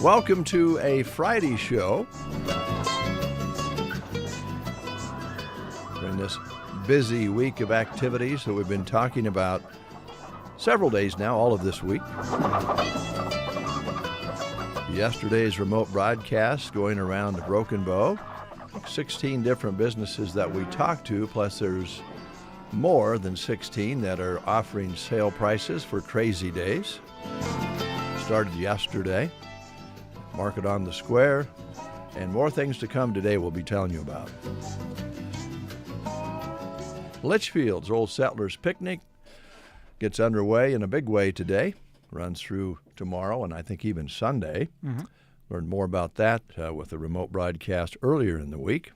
Welcome to a Friday show. During this busy week of activities that we've been talking about several days now, all of this week. Yesterday's remote broadcast going around Broken Bow. 16 different businesses that we talked to, plus there's more than 16 that are offering sale prices for crazy days. Started yesterday. Market on the Square, and more things to come today we'll be telling you about. Litchfield's Old Settlers Picnic gets underway in a big way today. Runs through tomorrow and I think even Sunday. Learned more about that with the remote broadcast earlier in the week.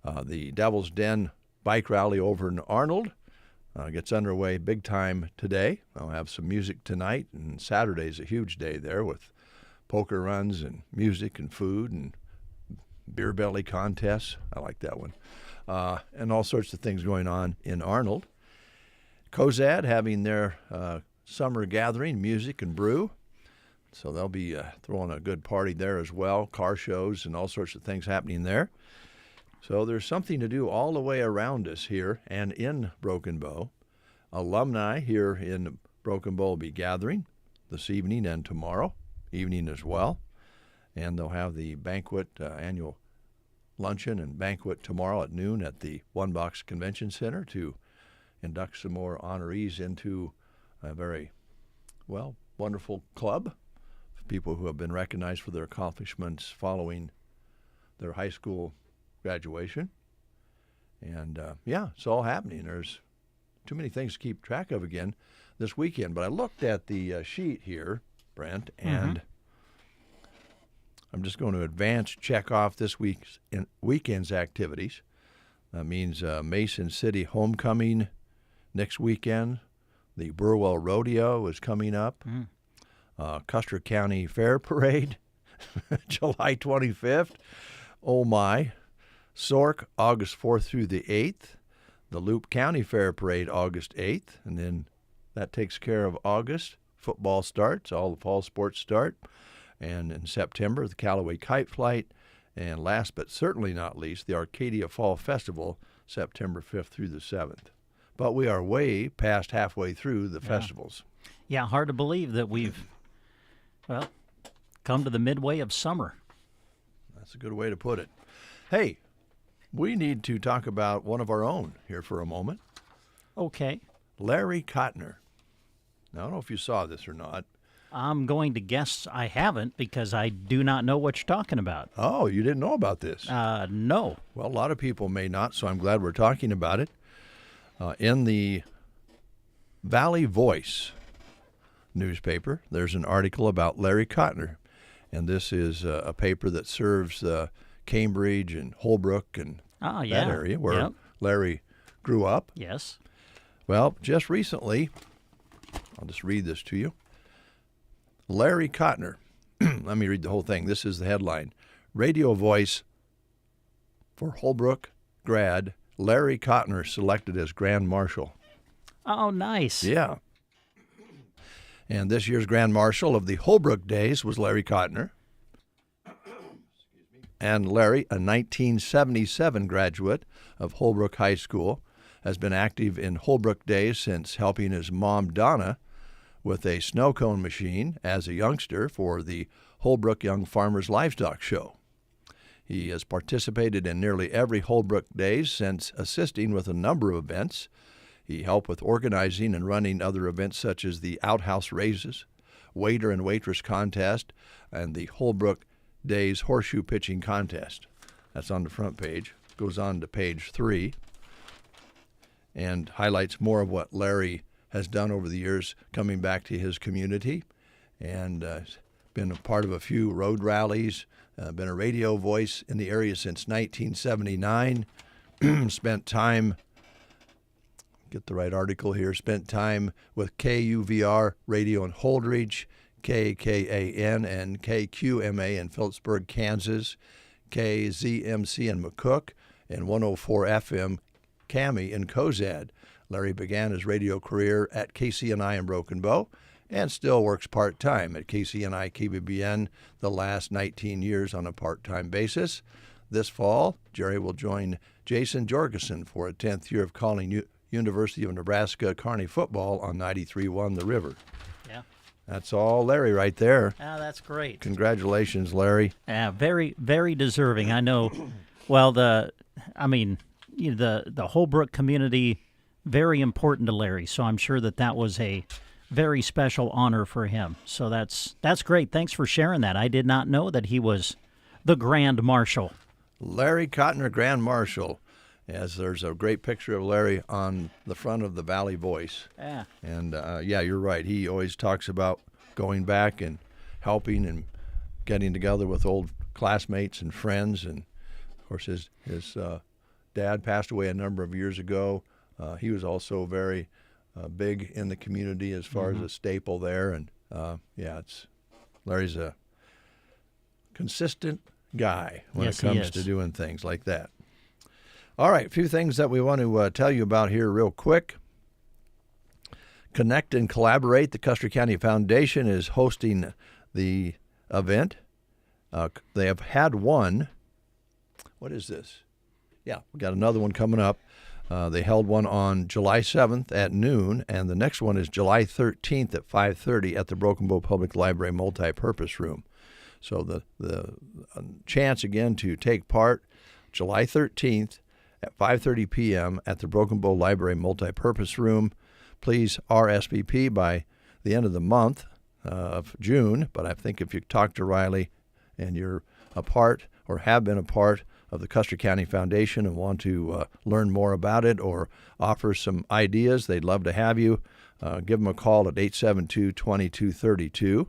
The Devil's Den Bike Rally over in Arnold gets underway big time today. I'll have some music tonight, and Saturday's a huge day there with poker runs and music and food and beer belly contests. I like that one. And all sorts of things going on in Arnold. Cozad having their summer gathering, music and brew. So they'll be throwing a good party there as well. Car shows and all sorts of things happening there. So there's something to do all the way around us here and in Broken Bow. Alumni here in Broken Bow will be gathering this evening and tomorrow evening as well, and they'll have the banquet, annual luncheon and banquet tomorrow at noon at the One Box Convention Center to induct some more honorees into a very, wonderful club of people who have been recognized for their accomplishments following their high school graduation. And, it's all happening. There's too many things to keep track of again this weekend, but I looked at the sheet here, Brent, and I'm just going to advance check off this weekend's activities. That means Mason City Homecoming next weekend. The Burwell Rodeo is coming up. Custer County Fair Parade, July 25th. Oh my. Sork, August 4th through the 8th. The Loop County Fair Parade, August 8th. And then that takes care of August. Football starts, all the fall sports start, and in September, the Callaway Kite Flight, and last but certainly not least, the Arcadia Fall Festival, September 5th through the 7th. But we are way past halfway through the festivals. Yeah, hard to believe that we've, come to the midway of summer. That's a good way to put it. Hey, we need to talk about one of our own here for a moment. Okay. Larry Cotner. Now, I don't know if you saw this or not. I'm going to guess I haven't because I do not know what you're talking about. Oh, you didn't know about this? No. Well, a lot of people may not, so I'm glad we're talking about it. In the Valley Voice newspaper, there's an article about Larry Cotner. And this is a paper that serves Cambridge and Holbrook and that area where Larry grew up. Yes. Well, just recently, I'll just read this to you. Larry Cotner. Let me read the whole thing. This is the headline. Radio voice for Holbrook grad Larry Cotner selected as Grand Marshal. Oh, nice. Yeah. And this year's Grand Marshal of the Holbrook days was Larry Cotner. And Larry, a 1977 graduate of Holbrook High School, has been active in Holbrook days since helping his mom, Donna, with a snow cone machine as a youngster for the Holbrook Young Farmers Livestock Show. He has participated in nearly every Holbrook days since assisting with a number of events. He helped with organizing and running other events such as the Outhouse Races, Waiter and Waitress Contest, and the Holbrook Days Horseshoe Pitching Contest. That's on the front page. Goes on to page 3 and highlights more of what Larry has done over the years coming back to his community, and been a part of a few road rallies, been a radio voice in the area since 1979, spent time, get the right article here, spent time with KUVR Radio in Holdridge, KKAN and KQMA in Phillipsburg, Kansas, KZMC in McCook, and 104 FM Cami in Cozad. Larry began his radio career at KCNI in Broken Bow and still works part-time at KCNI KBBN the last 19 years on a part-time basis. This fall, Jerry will join Jason Jorgensen for a 10th year of calling University of Nebraska Kearney football on 93.1 The River. Yeah. That's all Larry right there. Ah, that's great. Congratulations, Larry. Yeah, very, very deserving. I know. Well, the Holbrook community, very important to Larry. So I'm sure that was a very special honor for him. So that's great. Thanks for sharing that. I did not know that he was the Grand Marshal. Larry Cotner, Grand Marshal. As there's a great picture of Larry on the front of the Valley Voice. Yeah. And, you're right. He always talks about going back and helping and getting together with old classmates and friends. And, of course, his dad passed away a number of years ago. He was also very big in the community as far as a staple there. And, Larry's a consistent guy when it comes to doing things like that. All right, a few things that we want to tell you about here real quick. Connect and Collaborate. The Custer County Foundation is hosting the event. They have had one. What is this? Yeah, we got another one coming up. They held one on July 7th at noon, and the next one is July 13th at 5:30 at the Broken Bow Public Library Multipurpose Room. So the chance again to take part, July 13th at 5:30 p.m. at the Broken Bow Library Multipurpose Room. Please RSVP by the end of the month of June. But I think if you talk to Riley and you're a part or have been a part of the Custer County Foundation and want to learn more about it or offer some ideas, they'd love to have you. Give them a call at 872-2232.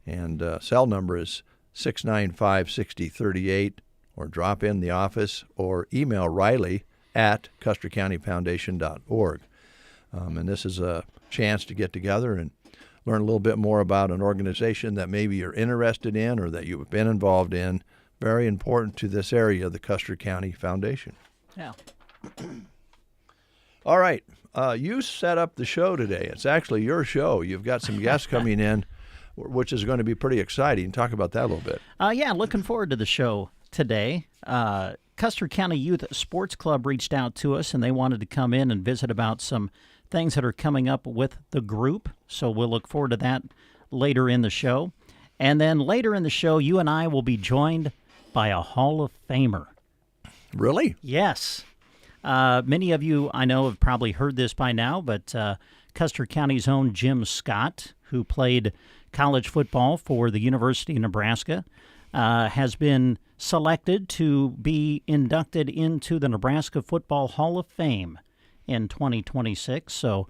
And cell number is 695-6038. Or drop in the office or email Riley at custercountyfoundation.org. And this is a chance to get together and learn a little bit more about an organization that maybe you're interested in or that you've been involved in. Very important to this area, the Custer County Foundation. Yeah. All right. You set up the show today. It's actually your show. You've got some guests coming in, which is going to be pretty exciting. Talk about that a little bit. Looking forward to the show today. Custer County Youth Sports Club reached out to us, and they wanted to come in and visit about some things that are coming up with the group. So we'll look forward to that later in the show. And then later in the show, you and I will be joined by a Hall of Famer. Really? Yes. Many of you, I know, have probably heard this by now, but Custer County's own Jim Scott, who played college football for the University of Nebraska, has been selected to be inducted into the Nebraska Football Hall of Fame in 2026. So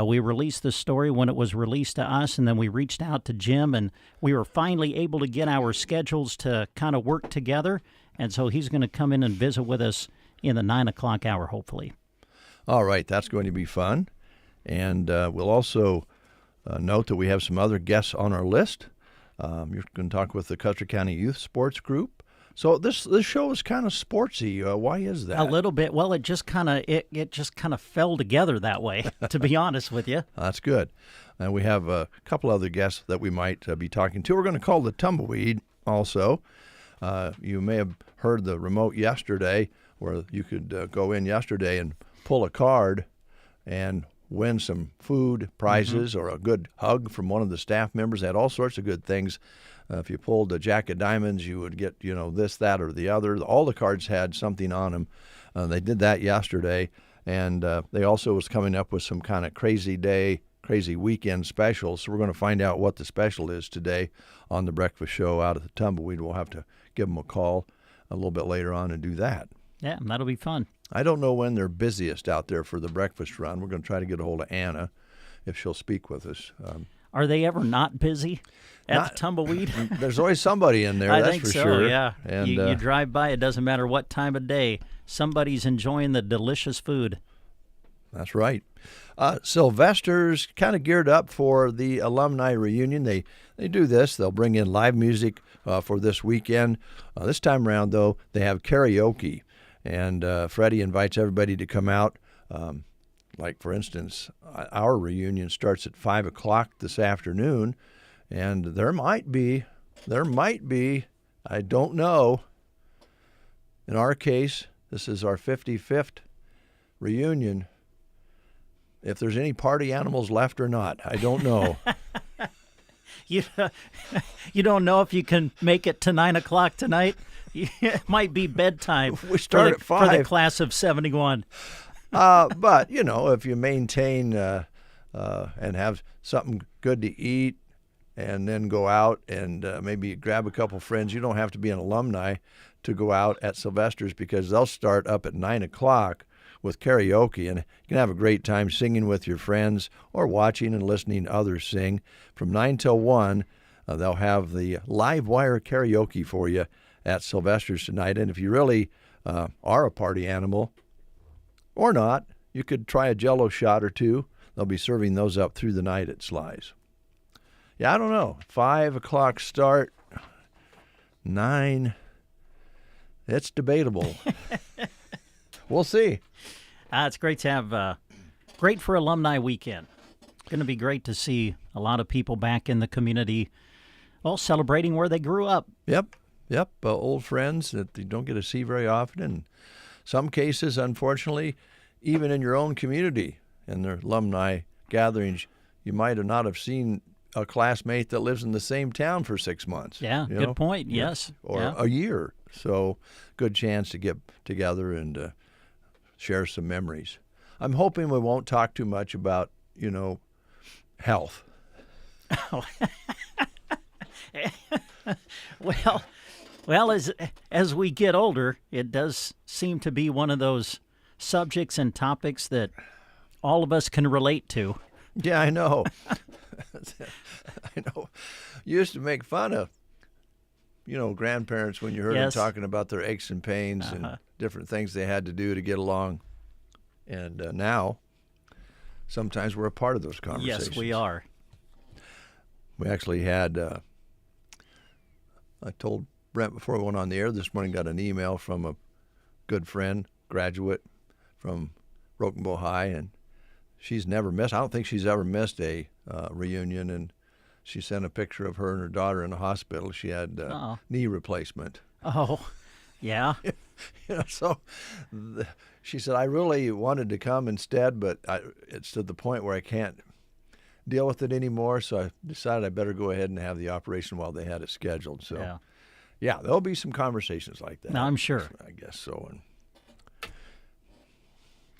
we released this story when it was released to us, and then we reached out to Jim, and we were finally able to get our schedules to kind of work together. And so he's going to come in and visit with us in the 9 o'clock hour, hopefully. All right, that's going to be fun. And we'll also note that we have some other guests on our list. You're going to talk with the Custer County Youth Sports Group. So this show is kind of sportsy. Why is that? A little bit. Well, it just kind of fell together that way, to be honest with you. That's good. And we have a couple other guests that we might be talking to. We're going to call the Tumbleweed also. You may have heard the remote yesterday where you could go in yesterday and pull a card and win some food prizes or a good hug from one of the staff members. They had all sorts of good things. If you pulled a Jack of Diamonds, you would get, this, that, or the other. All the cards had something on them. They did that yesterday. And they also was coming up with some kind of crazy weekend specials. So we're going to find out what the special is today on the breakfast show out at the Tumbleweed. We'll have to give them a call a little bit later on and do that. Yeah, that'll be fun. I don't know when they're busiest out there for the breakfast run. We're going to try to get a hold of Anna if she'll speak with us. Are they ever not busy at the Tumbleweed? There's always somebody in there, I that's think for so, sure. Yeah. And, you drive by, it doesn't matter what time of day. Somebody's enjoying the delicious food. That's right. Sylvester's kind of geared up for the alumni reunion. They do this. They'll bring in live music for this weekend. This time around, though, they have karaoke. And Freddie invites everybody to come out. like for instance, our reunion starts at 5 o'clock this afternoon, and there might be, I don't know. In our case, this is our 55th reunion. If there's any party animals left or not, I don't know. You don't know if you can make it to 9 o'clock tonight? It might be bedtime. We start at 5. For the class of 71. But, if you maintain and have something good to eat and then go out and maybe grab a couple friends, you don't have to be an alumni to go out at Sylvester's, because they'll start up at 9 o'clock with karaoke, and you can have a great time singing with your friends or watching and listening to others sing. From 9 till 1, they'll have the live wire karaoke for you at Sylvester's tonight. And if you really are a party animal or not, you could try a Jell-O shot or two. They'll be serving those up through the night at Sly's. Yeah, I don't know. 5 o'clock start, 9. It's debatable. We'll see. It's great to have, great for Alumni Weekend. Going to be great to see a lot of people back in the community, all celebrating where they grew up. Yep. Old friends that you don't get to see very often. In some cases, unfortunately, even in your own community, in their alumni gatherings, you might not have seen a classmate that lives in the same town for 6 months. Yeah, good point. Yes. Or a year. So good chance to get together and share some memories. I'm hoping we won't talk too much about, health. Well, as we get older, it does seem to be one of those subjects and topics that all of us can relate to. Yeah, I know. I know. You used to make fun of, grandparents when you heard them talking about their aches and pains and different things they had to do to get along. And now, sometimes we're a part of those conversations. Yes, we are. We actually had, I told Brent before we went on the air this morning, got an email from a good friend, graduate from Rokenbow High, and she's never missed, I don't think she's ever missed a reunion, and she sent a picture of her and her daughter in the hospital. She had knee replacement. Oh, yeah. So she said, I really wanted to come instead, but it's to the point where I can't deal with it anymore, so I decided I better go ahead and have the operation while they had it scheduled. So, yeah, there'll be some conversations like that. No, I'm sure. I guess so. And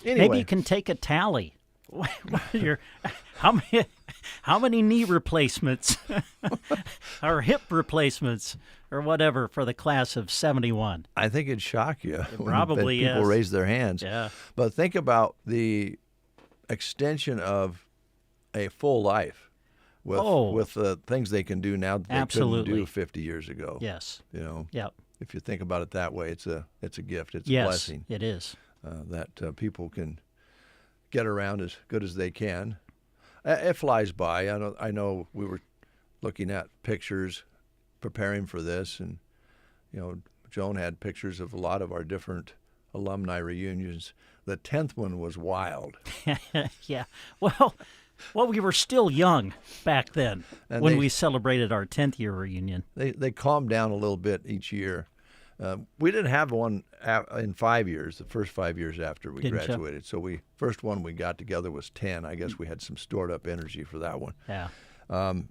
anyway. Maybe you can take a tally. How many knee replacements or hip replacements or whatever for the class of 71? I think it'd shock you probably when people raise their hands. Yeah. But think about the extension of a full life with the things they can do now that they couldn't do 50 years ago. Yes. Yep. If you think about it that way, it's a gift. It's a blessing. Yes, it is. That people can get around as good as they can. It flies by. I know we were looking at pictures preparing for this, and Joan had pictures of a lot of our different alumni reunions. The 10th one was wild. Yeah. Well, we were still young back then when we celebrated our 10th year reunion. They calmed down a little bit each year. We didn't have one in 5 years, the first 5 years after we graduated. So first one we got together was 10. I guess we had some stored up energy for that one. Yeah.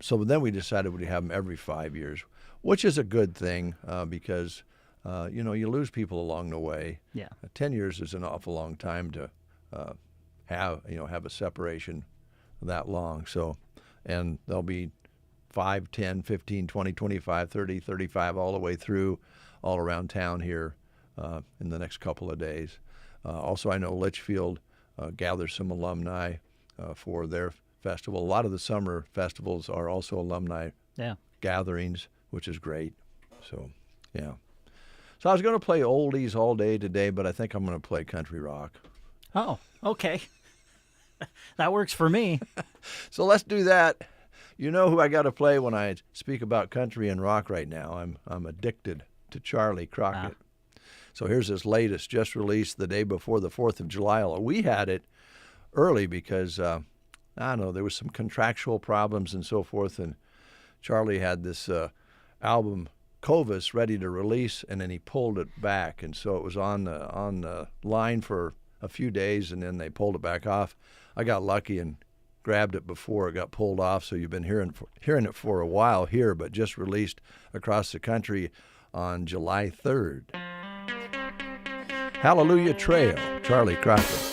So then we decided we'd have them every 5 years, which is a good thing because, you lose people along the way. Yeah. 10 years is an awful long time to have a separation that long. So, and there'll be 5, 10, 15, 20, 25, 30, 35, all the way through, all around town here in the next couple of days. Also, I know Litchfield gathers some alumni for their festival. A lot of the summer festivals are also alumni gatherings, which is great. So, yeah. So I was going to play oldies all day today, but I think I'm going to play country rock. Oh, okay. That works for me. So let's do that. You know who I got to play when I speak about country and rock right now. I'm addicted to Charlie Crockett. So here's his latest, just released the day before the 4th of July. We had it early because I don't know, there was some contractual problems and so forth, and Charlie had this album Covis ready to release, and then he pulled it back, and so it was on the line for a few days, and then they pulled it back off. I got lucky and grabbed it before it got pulled off, so you've been hearing it for a while here, but just released across the country on July 3rd. Hallelujah Trail, Charlie Crockett.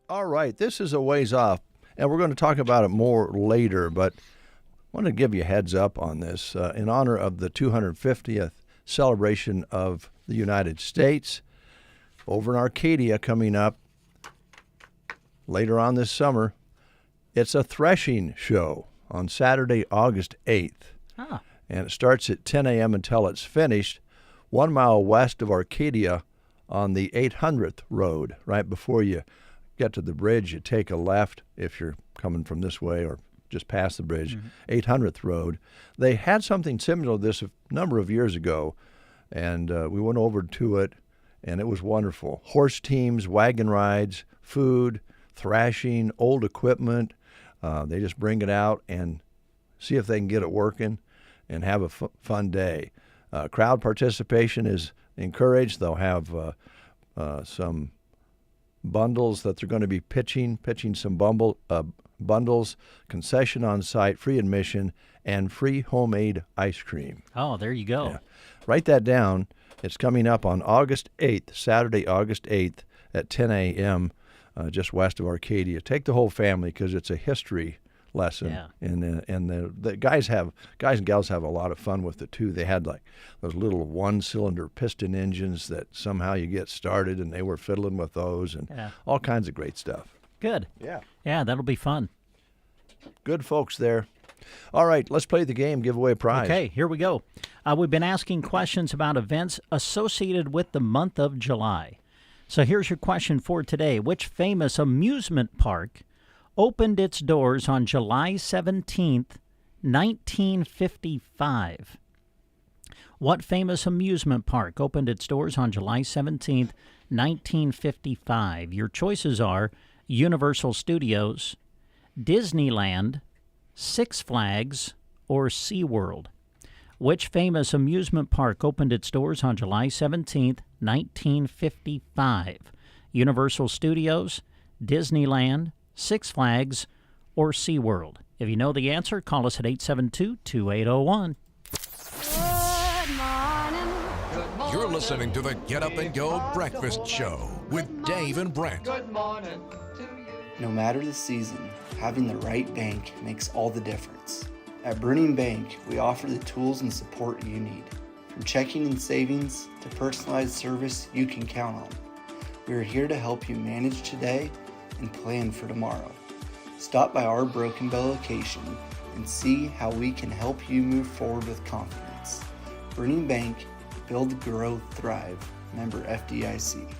All right, this is a ways off, and we're going to talk about it more later, but I want to give you a heads up on this. In honor of the 250th celebration of the United States, over in Arcadia coming up later on this summer, it's a threshing show on Saturday, August 8th. And it starts at 10 a.m. until it's finished 1 mile west of Arcadia on the 800th Road. Right before you get to the bridge, you take a left if you're coming from this way or just past the bridge, 800th Road. They had something similar to this a number of years ago, and we went over to it, and it was wonderful. Horse teams, wagon rides, food, thrashing, old equipment. They just bring it out and see if they can get it working and have a fun day. Crowd participation is encouraged. They'll have some bundles that they're going to be pitching some bundles, concession on site, free admission, and free homemade ice cream. Oh, there you go. Yeah. Write that down. It's coming up on August 8th, Saturday, August 8th at 10 a.m., just west of Arcadia. Take the whole family because it's a history lesson. Yeah. And the guys and gals have a lot of fun with it too. They had like those little one-cylinder piston engines that somehow you get started, and they were fiddling with those and all kinds of great stuff. Good. Yeah. Yeah, that'll be fun. Good folks there. All right, let's play the game, give away a prize. Okay, here we go. We've been asking questions about events associated with the month of July. So here's your question for today. Which famous amusement park opened its doors on July 17th, 1955? What famous amusement park opened its doors on July 17th, 1955? Your choices are Universal Studios, Disneyland, Six Flags, or SeaWorld. Which famous amusement park opened its doors on July 17th, 1955? Universal Studios, Disneyland, Six Flags, or SeaWorld? If you know the answer, call us at 872-2801. You're listening to the Get Up and Go Breakfast Show with Dave and Brent. Good morning to you. No matter the season, having the right bank makes all the difference. At Bruning Bank, we offer the tools and support you need. From checking and savings to personalized service you can count on. We are here to help you manage today and plan for tomorrow. Stop by our Broken Bow location and see how we can help you move forward with confidence. Bruning Bank, build, grow, thrive. Member FDIC.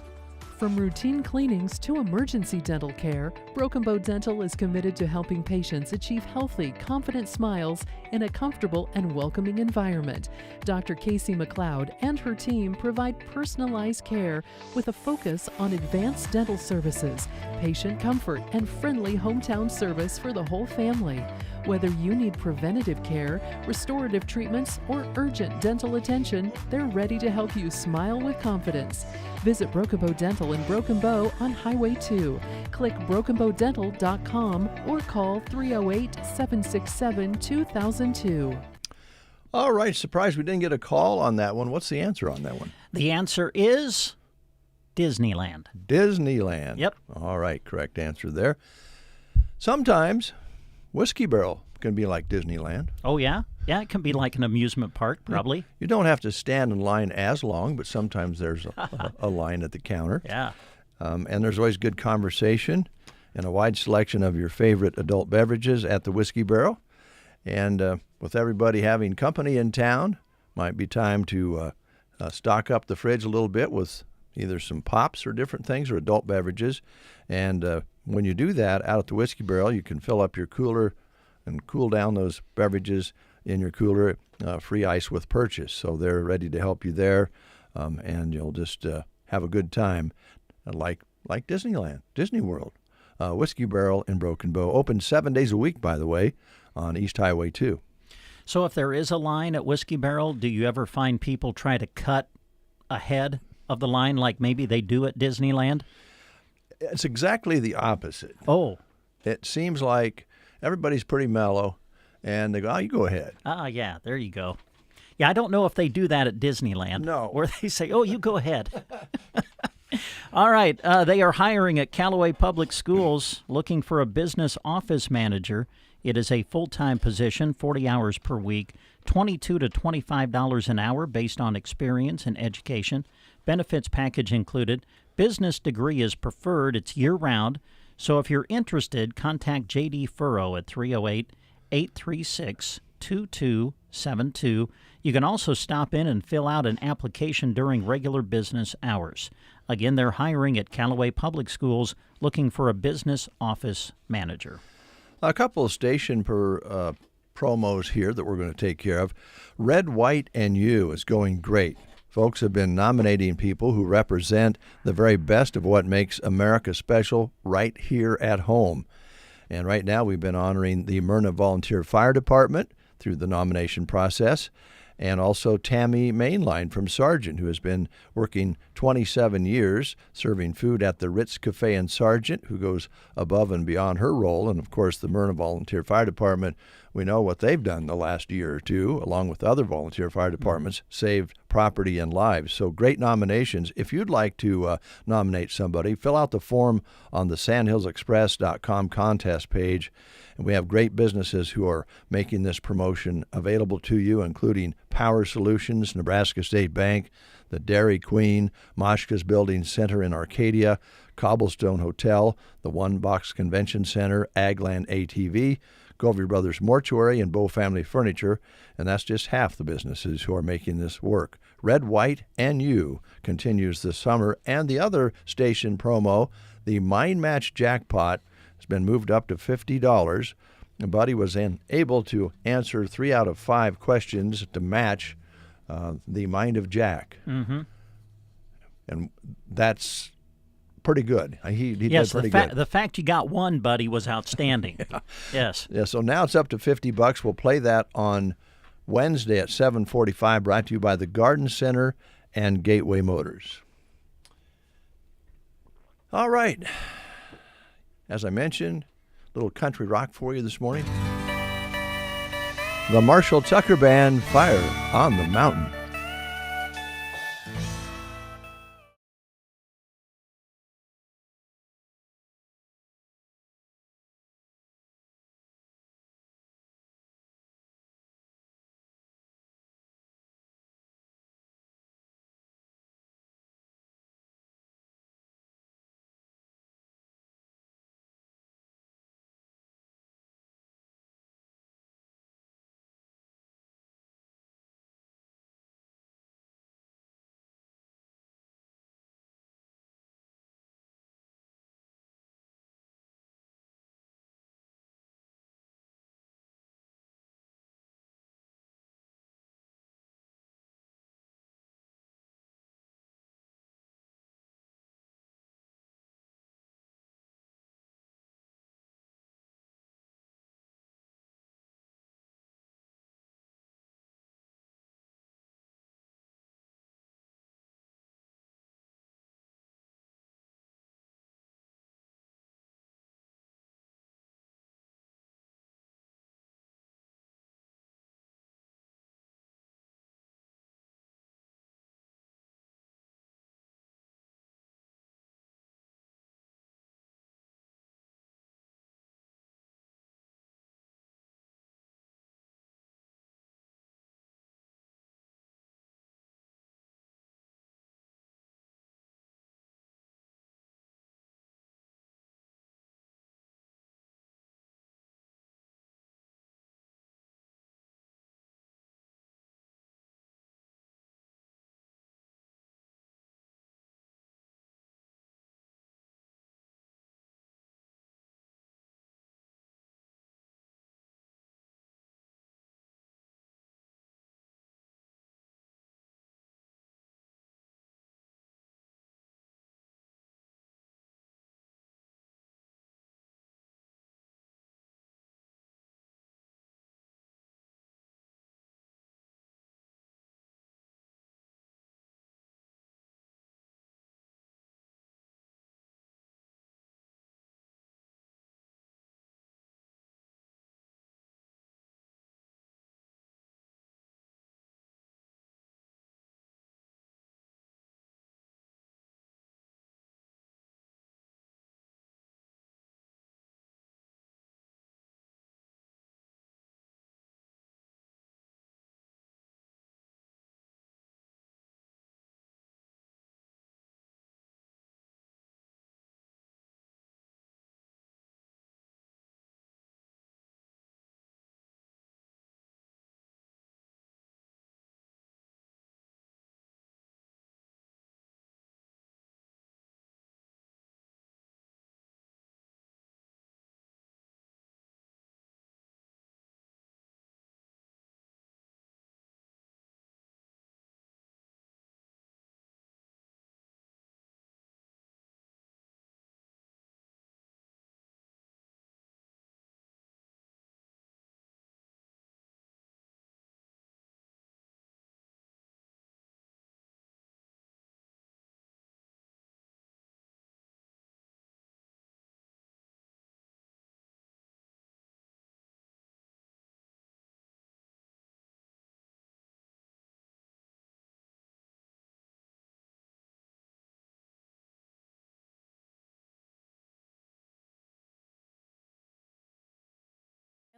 From routine cleanings to emergency dental care, Broken Bow Dental is committed to helping patients achieve healthy, confident smiles in a comfortable and welcoming environment. Dr. Casey McLeod and her team provide personalized care with a focus on advanced dental services, patient comfort, and friendly hometown service for the whole family. Whether you need preventative care, restorative treatments, or urgent dental attention, they're ready to help you smile with confidence. Visit Broken Bow Dental in Broken Bow on Highway 2. Click brokenbowdental.com or call 308-767-2002. All right, surprised we didn't get a call on that one. What's the answer on that one? The answer is Disneyland. Disneyland. Yep. All right, correct answer there. Sometimes Whiskey Barrel can be like Disneyland. Oh, yeah? Yeah, it can be like an amusement park, probably. You don't have to stand in line as long, but sometimes there's a line at the counter. Yeah. And there's always good conversation and a wide selection of your favorite adult beverages at the Whiskey Barrel. And with everybody having company in town, might be time to stock up the fridge a little bit with either some pops or different things or adult beverages. And when you do that out at the Whiskey Barrel, you can fill up your cooler and cool down those beverages in your cooler, free ice with purchase. So they're ready to help you there, and you'll just have a good time like Disneyland, Disney World. Whiskey Barrel in Broken Bow. Open 7 days a week, by the way, on East Highway 2. So if there is a line at Whiskey Barrel, do you ever find people try to cut ahead of the line like maybe they do at Disneyland? It's exactly the opposite. Oh. It seems like everybody's pretty mellow, and they go, you go ahead. Yeah, there you go. Yeah, I don't know if they do that at Disneyland. No. Where they say, you go ahead. All right. They are hiring at Callaway Public Schools, looking for a business office manager. It is a full-time position, 40 hours per week, $22 to $25 an hour based on experience and education. Benefits package included. Business degree is preferred. It's year-round. So if you're interested, contact J.D. Furrow at 308-836-2272. You can also stop in and fill out an application during regular business hours. Again, they're hiring at Callaway Public Schools, looking for a business office manager. A couple of station promos here that we're going to take care of. Red, White, and You is going great. Folks have been nominating people who represent the very best of what makes America special right here at home. And right now we've been honoring the Myrna Volunteer Fire Department through the nomination process, and also Tammy Mainline from Sargent, who has been working 27 years serving food at the Ritz Cafe in Sargent, who goes above and beyond her role. And, of course, the Myrna Volunteer Fire Department, we know what they've done the last year or two, along with other volunteer fire departments, saved property and lives. So great nominations. If you'd like to nominate somebody, fill out the form on the sandhillsexpress.com contest page. And we have great businesses who are making this promotion available to you, including Power Solutions, Nebraska State Bank, the Dairy Queen, Moshka's Building Center in Arcadia, Cobblestone Hotel, the One Box Convention Center, Agland ATV, Govey Brothers Mortuary, and Bow Family Furniture. And that's just half the businesses who are making this work. Red, White, and You continues this summer. And the other station promo, the Mind Match Jackpot, has been moved up to $50. And Buddy was able to answer 3 out of 5 questions to match the Mind of Jack. Mm-hmm. And that's pretty good. He yes, did pretty good. The fact you got one, Buddy, was outstanding. Yeah. Yes. Yeah, so now it's up to $50. We'll play that on Wednesday at 7:45, brought to you by the Garden Center and Gateway Motors. All right. As I mentioned, a little country rock for you this morning. The Marshall Tucker Band, Fire on the Mountain.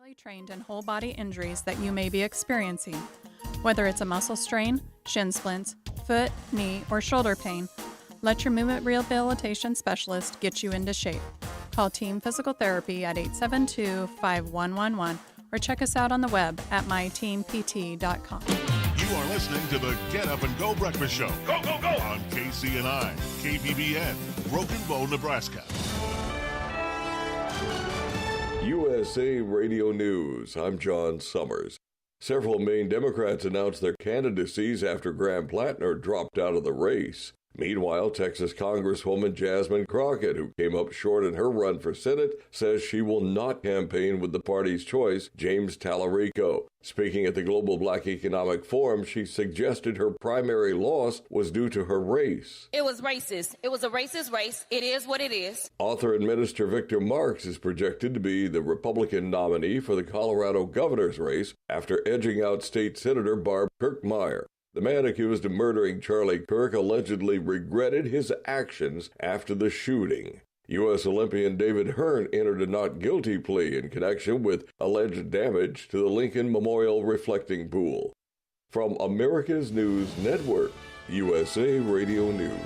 Highly trained in whole body injuries that you may be experiencing. Whether it's a muscle strain, shin splints, foot, knee, or shoulder pain, let your movement rehabilitation specialist get you into shape. Call Team Physical Therapy at 872-5111 or check us out on the web at myteampt.com. You are listening to the Get Up and Go Breakfast Show. Go, go, go! On KCNI, KBBN, Broken Bow, Nebraska. USA Radio News. I'm John Summers. Several Maine Democrats announced their candidacies after Graham Plattner dropped out of the race. Meanwhile, Texas Congresswoman Jasmine Crockett, who came up short in her run for Senate, says she will not campaign with the party's choice, James Tallarico. Speaking at the Global Black Economic Forum, she suggested her primary loss was due to her race. It was racist. It was a racist race. It is what it is. Author and minister Victor Marx is projected to be the Republican nominee for the Colorado governor's race after edging out State Senator Barb Kirkmeyer. The man accused of murdering Charlie Kirk allegedly regretted his actions after the shooting. U.S. Olympian David Hearn entered a not guilty plea in connection with alleged damage to the Lincoln Memorial Reflecting Pool. From America's News Network, USA Radio News.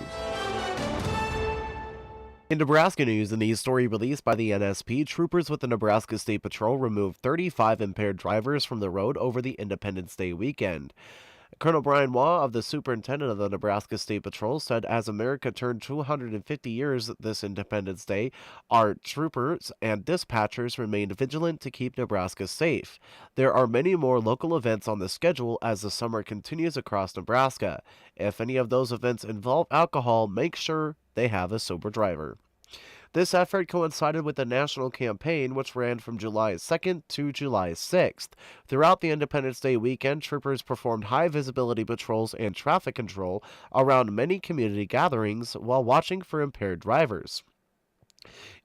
In Nebraska news, in the story released by the NSP, troopers with the Nebraska State Patrol removed 35 impaired drivers from the road over the Independence Day weekend. Colonel Brian Waugh of the superintendent of the Nebraska State Patrol said as America turned 250 years this Independence Day, our troopers and dispatchers remained vigilant to keep Nebraska safe. There are many more local events on the schedule as the summer continues across Nebraska. If any of those events involve alcohol, make sure they have a sober driver. This effort coincided with the national campaign, which ran from July 2nd to July 6th. Throughout the Independence Day weekend, troopers performed high-visibility patrols and traffic control around many community gatherings while watching for impaired drivers.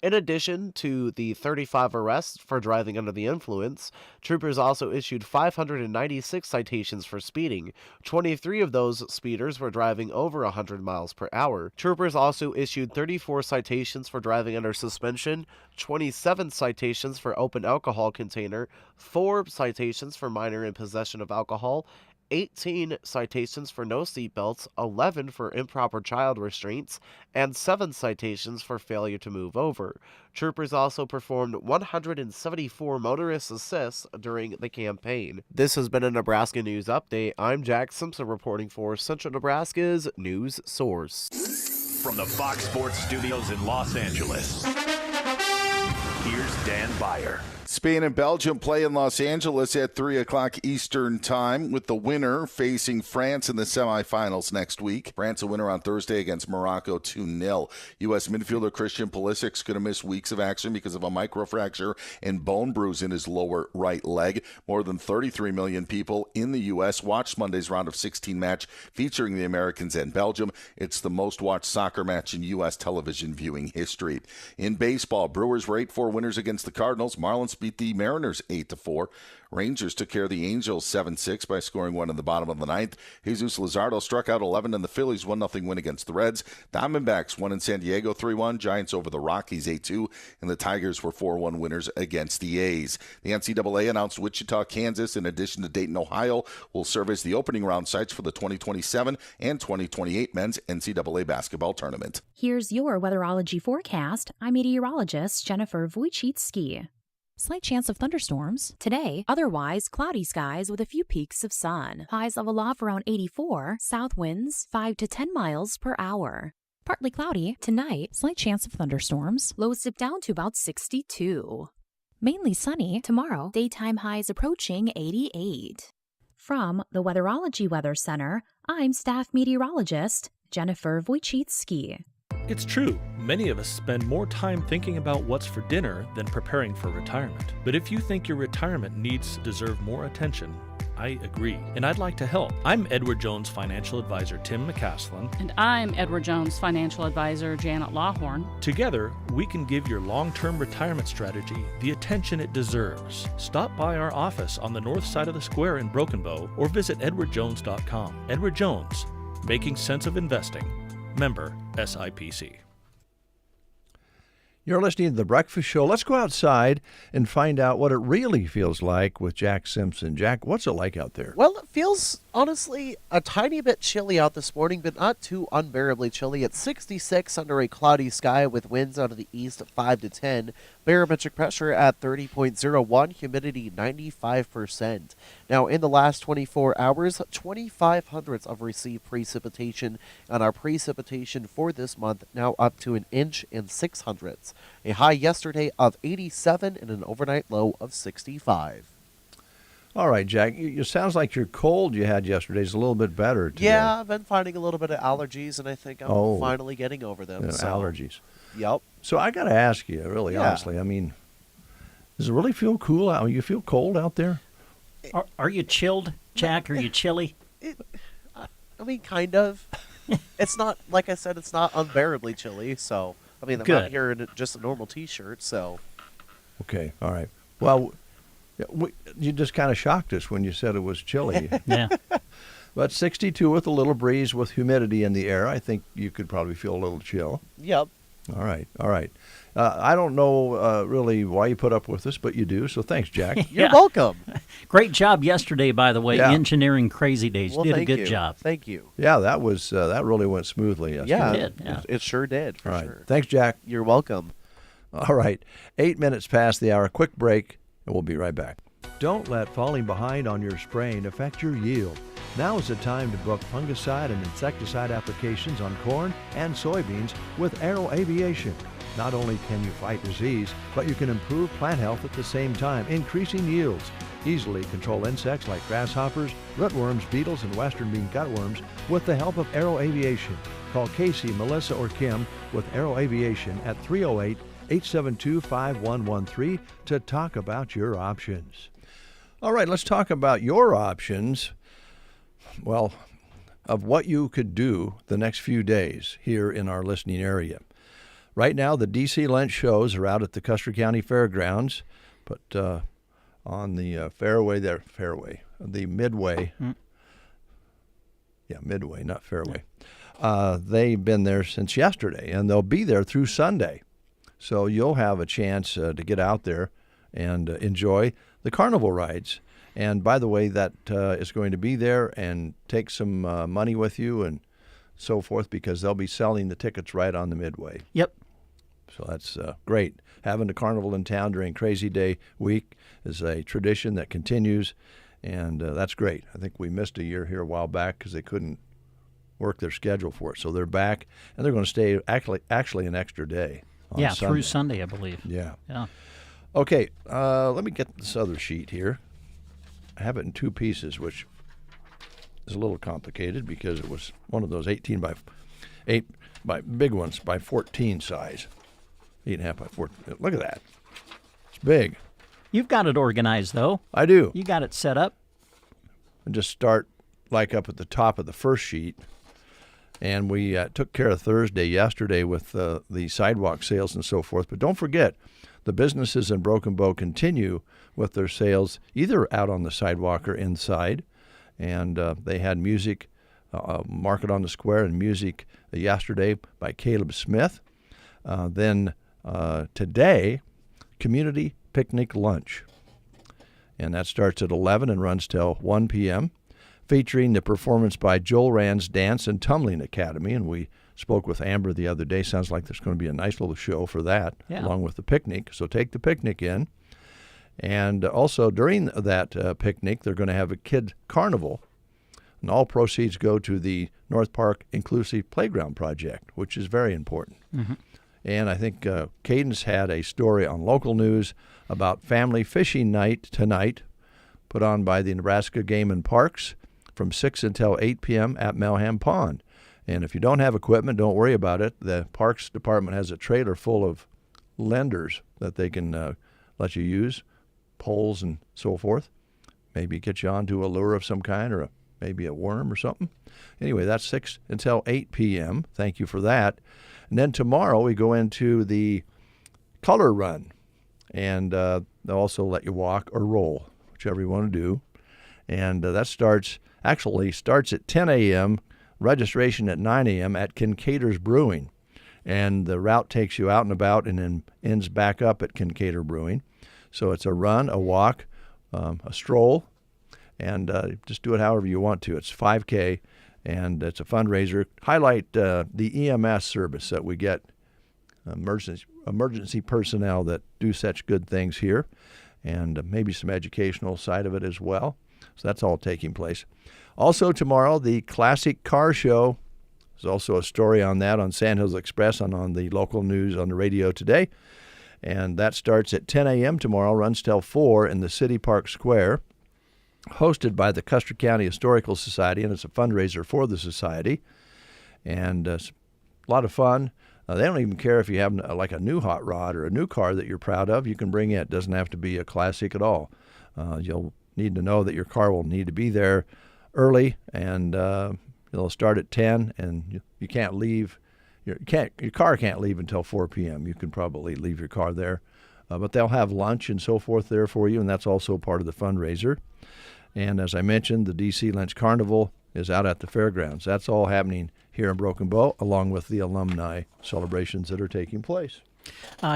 In addition to the 35 arrests for driving under the influence, troopers also issued 596 citations for speeding. 23 of those speeders were driving over 100 miles per hour. Troopers also issued 34 citations for driving under suspension, 27 citations for open alcohol container, 4 citations for minor in possession of alcohol, 18 citations for no seatbelts, 11 for improper child restraints, and 7 citations for failure to move over. Troopers also performed 174 motorist assists during the campaign. This has been a Nebraska News Update. I'm Jack Simpson reporting for Central Nebraska's News Source. From the Fox Sports Studios in Los Angeles, here's Dan Beyer. Spain and Belgium play in Los Angeles at 3 o'clock Eastern Time, with the winner facing France in the semifinals next week. France a winner on Thursday against Morocco 2-0. U.S. midfielder Christian Pulisic's going to miss weeks of action because of a microfracture and bone bruise in his lower right leg. More than 33 million people in the U.S. watched Monday's round of 16 match featuring the Americans and Belgium. It's the most watched soccer match in U.S. television viewing history. In baseball, Brewers were 8-4 winners against the Cardinals. Marlins beat the Mariners 8-4. Rangers took care of the Angels 7-6 by scoring one in the bottom of the ninth. Jesus Luzardo struck out 11, and the Phillies 1-0 win against the Reds. Diamondbacks won in San Diego 3-1. Giants over the Rockies 8-2, and the Tigers were 4-1 winners against the A's. The NCAA announced Wichita, Kansas, in addition to Dayton, Ohio, will serve as the opening round sites for the 2027 and 2028 men's NCAA basketball tournament. Here's your weatherology forecast. I'm meteorologist Jennifer Wojcicki. Slight chance of thunderstorms today, otherwise cloudy skies with a few peaks of sun. Highs level off around 84, south winds 5 to 10 miles per hour. Partly cloudy tonight, slight chance of thunderstorms. Lows dip down to about 62. Mainly sunny tomorrow, daytime highs approaching 88. From the Weatherology Weather Center, I'm staff meteorologist Jennifer Wojcicki. It's true, many of us spend more time thinking about what's for dinner than preparing for retirement. But if you think your retirement needs deserve more attention, I agree, and I'd like to help. I'm Edward Jones Financial Advisor Tim McCaslin. And I'm Edward Jones Financial Advisor Janet Lawhorn. Together, we can give your long-term retirement strategy the attention it deserves. Stop by our office on the north side of the square in Broken Bow or visit edwardjones.com. Edward Jones, making sense of investing. Member SIPC. You're listening to The Breakfast Show. Let's go outside and find out what it really feels like with Jack Simpson. Jack, what's it like out there? Well, it feels, honestly, a tiny bit chilly out this morning, but not too unbearably chilly. It's 66 under a cloudy sky with winds out of the east at 5 to 10. Barometric pressure at 30.01, humidity 95%. Now, in the last 24 hours, 25 hundredths of received precipitation, and our precipitation for this month now up to 1 inch and 6 hundredths. A high yesterday of 87 and an overnight low of 65. All right, Jack, it sounds like your cold you had yesterday is a little bit better today. Yeah, I've been finding a little bit of allergies, and I think I'm finally getting over them. Allergies. Yep. So I got to ask you, really, honestly, I mean, does it really feel cool out? You feel cold out there? Are you chilled, Jack? Are you chilly? I mean, kind of. It's not, like I said, it's not unbearably chilly, so, I mean, I'm Good. out here in just a normal T-shirt, so. Okay, all right. Well, you just kind of shocked us when you said it was chilly. Yeah. But 62 with a little breeze with humidity in the air, I think you could probably feel a little chill. Yep. All right, all right. I don't know really why you put up with us, but you do, so thanks, Jack. You're welcome. Great job yesterday, by the way. Yeah. Engineering Crazy Days. Well, Did a thank good you. job. Thank you. Yeah, that was that really went smoothly yesterday. Yeah, It did, yeah. It sure did, for All right, sure. thanks, Jack. You're welcome. All right, 8 minutes past the hour. Quick break, and we'll be right back. Don't let falling behind on your spraying affect your yield. Now is the time to book fungicide and insecticide applications on corn and soybeans with Aero Aviation. Not only can you fight disease, but you can improve plant health at the same time, increasing yields. Easily control insects like grasshoppers, rootworms, beetles, and western bean cutworms with the help of Aero Aviation. Call Casey, Melissa, or Kim with Aero Aviation at 308-872-5113 to talk about your options. All right, let's talk about your options, well, of what you could do the next few days here in our listening area. Right now, the DC Lent shows are out at the Custer County Fairgrounds, but on the the Midway. Yeah, Midway, not Fairway. They've been there since yesterday, and they'll be there through Sunday. So you'll have a chance to get out there and enjoy the carnival rides. And by the way, that is going to be there, and take some money with you and so forth, because they'll be selling the tickets right on the Midway. Yep. So that's great. Having the carnival in town during Crazy Day week is a tradition that continues, and that's great. I think we missed a year here a while back because they couldn't work their schedule for it. So they're back, and they're going to stay actually an extra day on Sunday. Through Sunday, I believe. Yeah. Yeah. Okay, let me get this other sheet here. I have it in two pieces, which is a little complicated because it was one of those 18 by 8 by big ones by 14 size. 8.5 by 14. Look at that. It's big. You've got it organized, though. I do. You got it set up. And just start like up at the top of the first sheet. And we took care of Thursday yesterday with the sidewalk sales and so forth. But don't forget, the businesses in Broken Bow continue with their sales either out on the sidewalk or inside. And they had music, Market on the Square, and music yesterday by Caleb Smith. Then today, community picnic lunch. And that starts at 11 and runs till 1 p.m., featuring the performance by Joel Rand's Dance and Tumbling Academy. And we spoke with Amber the other day. Sounds like there's going to be a nice little show for that, along with the picnic. So take the picnic in. And also during that picnic, they're going to have a kid carnival. And all proceeds go to the North Park Inclusive Playground Project, which is very important. Mm-hmm. And I think Cadence had a story on local news about family fishing night tonight, put on by the Nebraska Game and Parks from 6 until 8 p.m. at Melham Pond. And if you don't have equipment, don't worry about it. The Parks Department has a trailer full of lenders that they can let you use, poles and so forth. Maybe get you onto a lure of some kind, or maybe a worm or something. Anyway, that's 6 until 8 p.m. Thank you for that. And then tomorrow we go into the color run, and they'll also let you walk or roll, whichever you want to do. And that starts at 10 a.m., registration at 9 a.m. at Kincaid's Brewing. and the route takes you out and about and then ends back up at Kincaidor Brewing. So it's a run, a walk, a stroll, and just do it however you want to. It's 5K, and it's a fundraiser. Highlight the EMS service that we get, emergency personnel that do such good things here, and maybe some educational side of it as well. So that's all taking place. Also tomorrow, the Classic Car Show. There's also a story on that on Sandhills Express and on the local news on the radio today. And that starts at 10 a.m. tomorrow, runs till 4 in the City Park Square, hosted by the Custer County Historical Society, and it's a fundraiser for the society. And it's a lot of fun. They don't even care if you have like a new hot rod or a new car that you're proud of. You can bring it. It doesn't have to be a classic at all. You'll need to know that your car will need to be there early, and it'll start at 10, and you can't leave. Your car can't leave until 4 p.m. You can probably leave your car there. But they'll have lunch and so forth there for you, and that's also part of the fundraiser. And as I mentioned, the D.C. Lynch Carnival is out at the fairgrounds. That's all happening here in Broken Bow, along with the alumni celebrations that are taking place.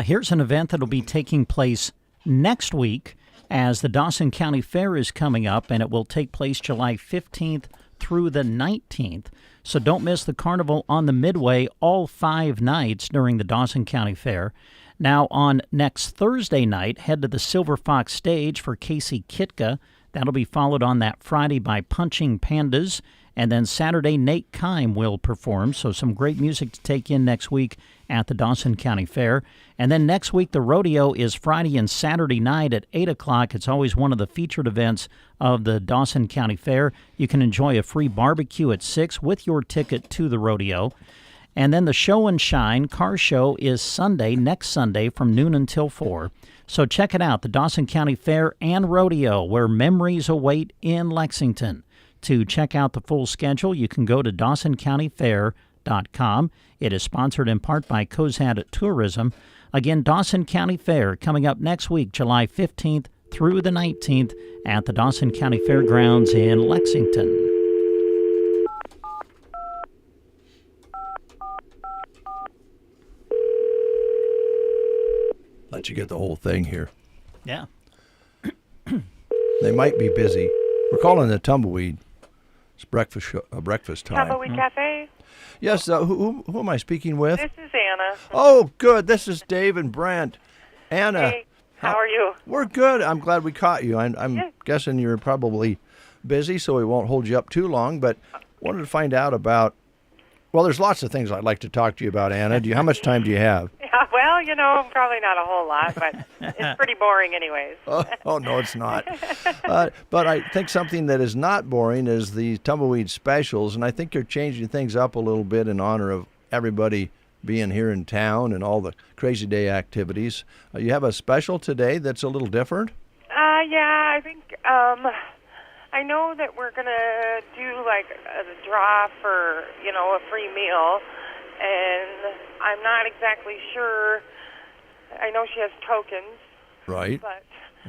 Here's an event that will be taking place next week as the Dawson County Fair is coming up, and it will take place July 15th through the 19th. So don't miss the carnival on the Midway all 5 nights during the Dawson County Fair. Now on next Thursday night, head to the Silver Fox stage for Casey Kitka. That'll be followed on that Friday by Punching Pandas. And then Saturday, Nate Kime will perform. So some great music to take in next week at the Dawson County Fair. And then next week, the rodeo is Friday and Saturday night at 8 o'clock. It's always one of the featured events of the Dawson County Fair. You can enjoy a free barbecue at 6 with your ticket to the rodeo. And then the Show and Shine car show is Sunday, next Sunday, from noon until 4. So check it out, the Dawson County Fair and Rodeo, where memories await in Lexington. To check out the full schedule, you can go to DawsonCountyFair.com. It is sponsored in part by Cozad Tourism. Again, Dawson County Fair coming up next week, July 15th through the 19th at the Dawson County Fairgrounds in Lexington. Let you get the whole thing here. Yeah. They might be busy. We're calling the Tumbleweed. It's breakfast time. Tumbleweed Cafe? Yes, who am I speaking with? This is Anna. Oh, good. This is Dave and Brent. Anna. Hey, how are you? We're good. I'm glad we caught you. I'm guessing you're probably busy, so we won't hold you up too long, but wanted to find out about, well, there's lots of things I'd like to talk to you about, Anna. How much time do you have? Yeah, well, probably not a whole lot, but it's pretty boring anyways. Oh, no, it's not. But I think something that is not boring is the Tumbleweed specials, and I think you're changing things up a little bit in honor of everybody being here in town and all the Crazy Day activities. You have a special today that's a little different? Yeah, I think, I know that we're going to do like a draw for, a free meal, and I'm not exactly sure. I know she has tokens. Right. But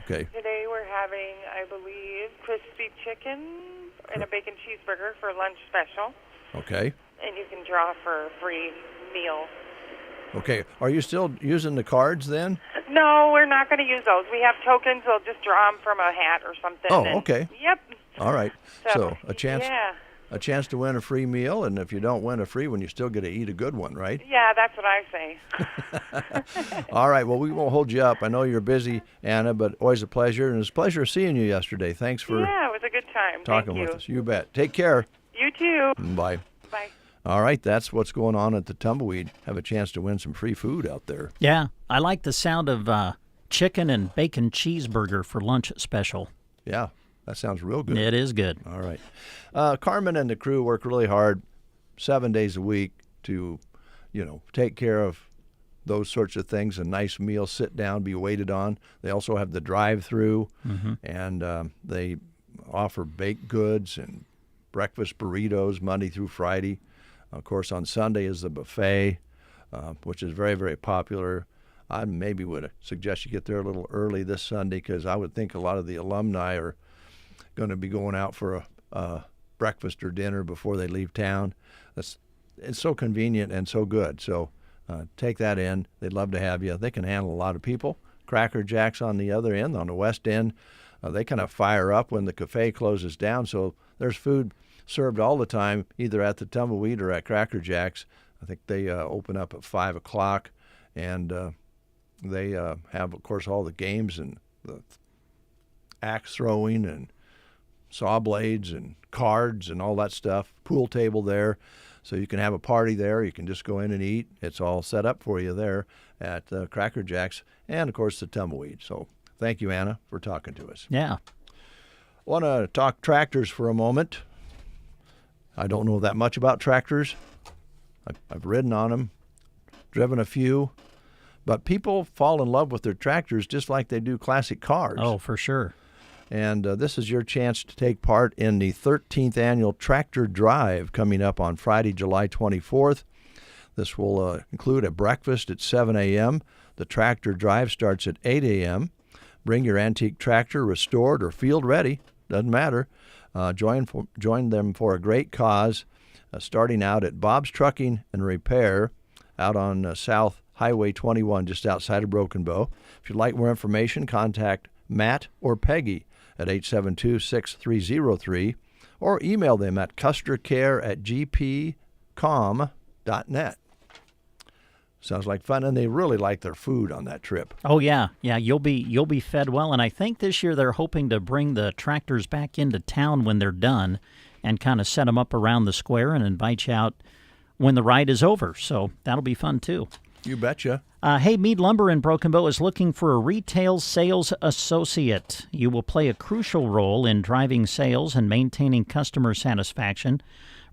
okay. Today we're having, I believe, crispy chicken and a bacon cheeseburger for lunch special. Okay. And you can draw for a free meal. Okay. Are you still using the cards then? No, we're not going to use those. We have tokens. We'll just draw them from a hat or something. Oh, okay. Yep. All right. So a chance to win a free meal, and if you don't win a free one, you still get to eat a good one, right? Yeah, that's what I say. All right. Well, we won't hold you up. I know you're busy, Anna, but always a pleasure, and it's a pleasure seeing you yesterday. Thanks for it was a good time. talking with us. You bet. Take care. You too. Bye. Bye. All right, that's what's going on at the Tumbleweed. Have a chance to win some free food out there. Yeah, I like the sound of chicken and bacon cheeseburger for lunch special. Yeah, that sounds real good. It is good. All right. Carmen and the crew work really hard 7 days a week to, take care of those sorts of things, a nice meal, sit down, be waited on. They also have the drive-through, and they offer baked goods and breakfast burritos Monday through Friday. Of course, on Sunday is the buffet, which is very, very popular. I maybe would suggest you get there a little early this Sunday because I would think a lot of the alumni are going to be going out for a breakfast or dinner before they leave town. It's so convenient and so good. So take that in. They'd love to have you. They can handle a lot of people. Cracker Jacks on the other end, on the west end, they kind of fire up when the cafe closes down. So there's food served all the time, either at the Tumbleweed or at Cracker Jacks. I think they open up at 5 o'clock, and they have, of course, all the games and the axe throwing and saw blades and cards and all that stuff. Pool table there, so you can have a party there. You can just go in and eat. It's all set up for you there at Cracker Jacks and, of course, the Tumbleweed. So thank you, Anna, for talking to us. Yeah. Want to talk tractors for a moment. I don't know that much about tractors. I've ridden on them, driven a few, but people fall in love with their tractors just like they do classic cars. Oh, for sure. And this is your chance to take part in the 13th Annual Tractor Drive coming up on Friday, July 24th. This will include a breakfast at 7 a.m. The Tractor Drive starts at 8 a.m. Bring your antique tractor, restored or field ready, doesn't matter. Join them for a great cause, starting out at Bob's Trucking and Repair out on South Highway 21, just outside of Broken Bow. If you'd like more information, contact Matt or Peggy at 872-6303 or email them at custercare@gpcom.net. Sounds like fun, and they really like their food on that trip. Oh yeah, you'll be fed well, and I think this year they're hoping to bring the tractors back into town when they're done, and kind of set them up around the square and invite you out when the ride is over. So that'll be fun too. You betcha. Hey, Mead Lumber in Broken Bow is looking for a retail sales associate. You will play a crucial role in driving sales and maintaining customer satisfaction,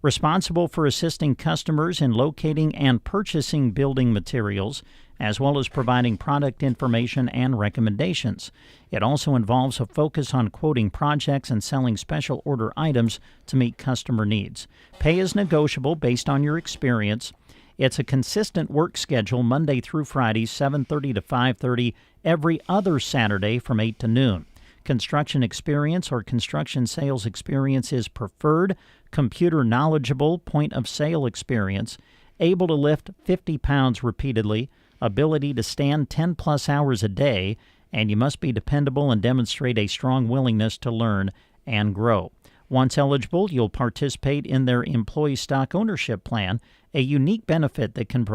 responsible for assisting customers in locating and purchasing building materials, as well as providing product information and recommendations. It also involves a focus on quoting projects and selling special order items to meet customer needs. Pay is negotiable based on your experience. It's a consistent work schedule Monday through Friday, 7:30 to 5:30, every other Saturday from 8 to noon. Construction experience or construction sales experience is preferred. Computer knowledgeable, point of sale experience, able to lift 50 pounds repeatedly, ability to stand 10 plus hours a day, and you must be dependable and demonstrate a strong willingness to learn and grow. Once eligible, you'll participate in their employee stock ownership plan, a unique benefit that can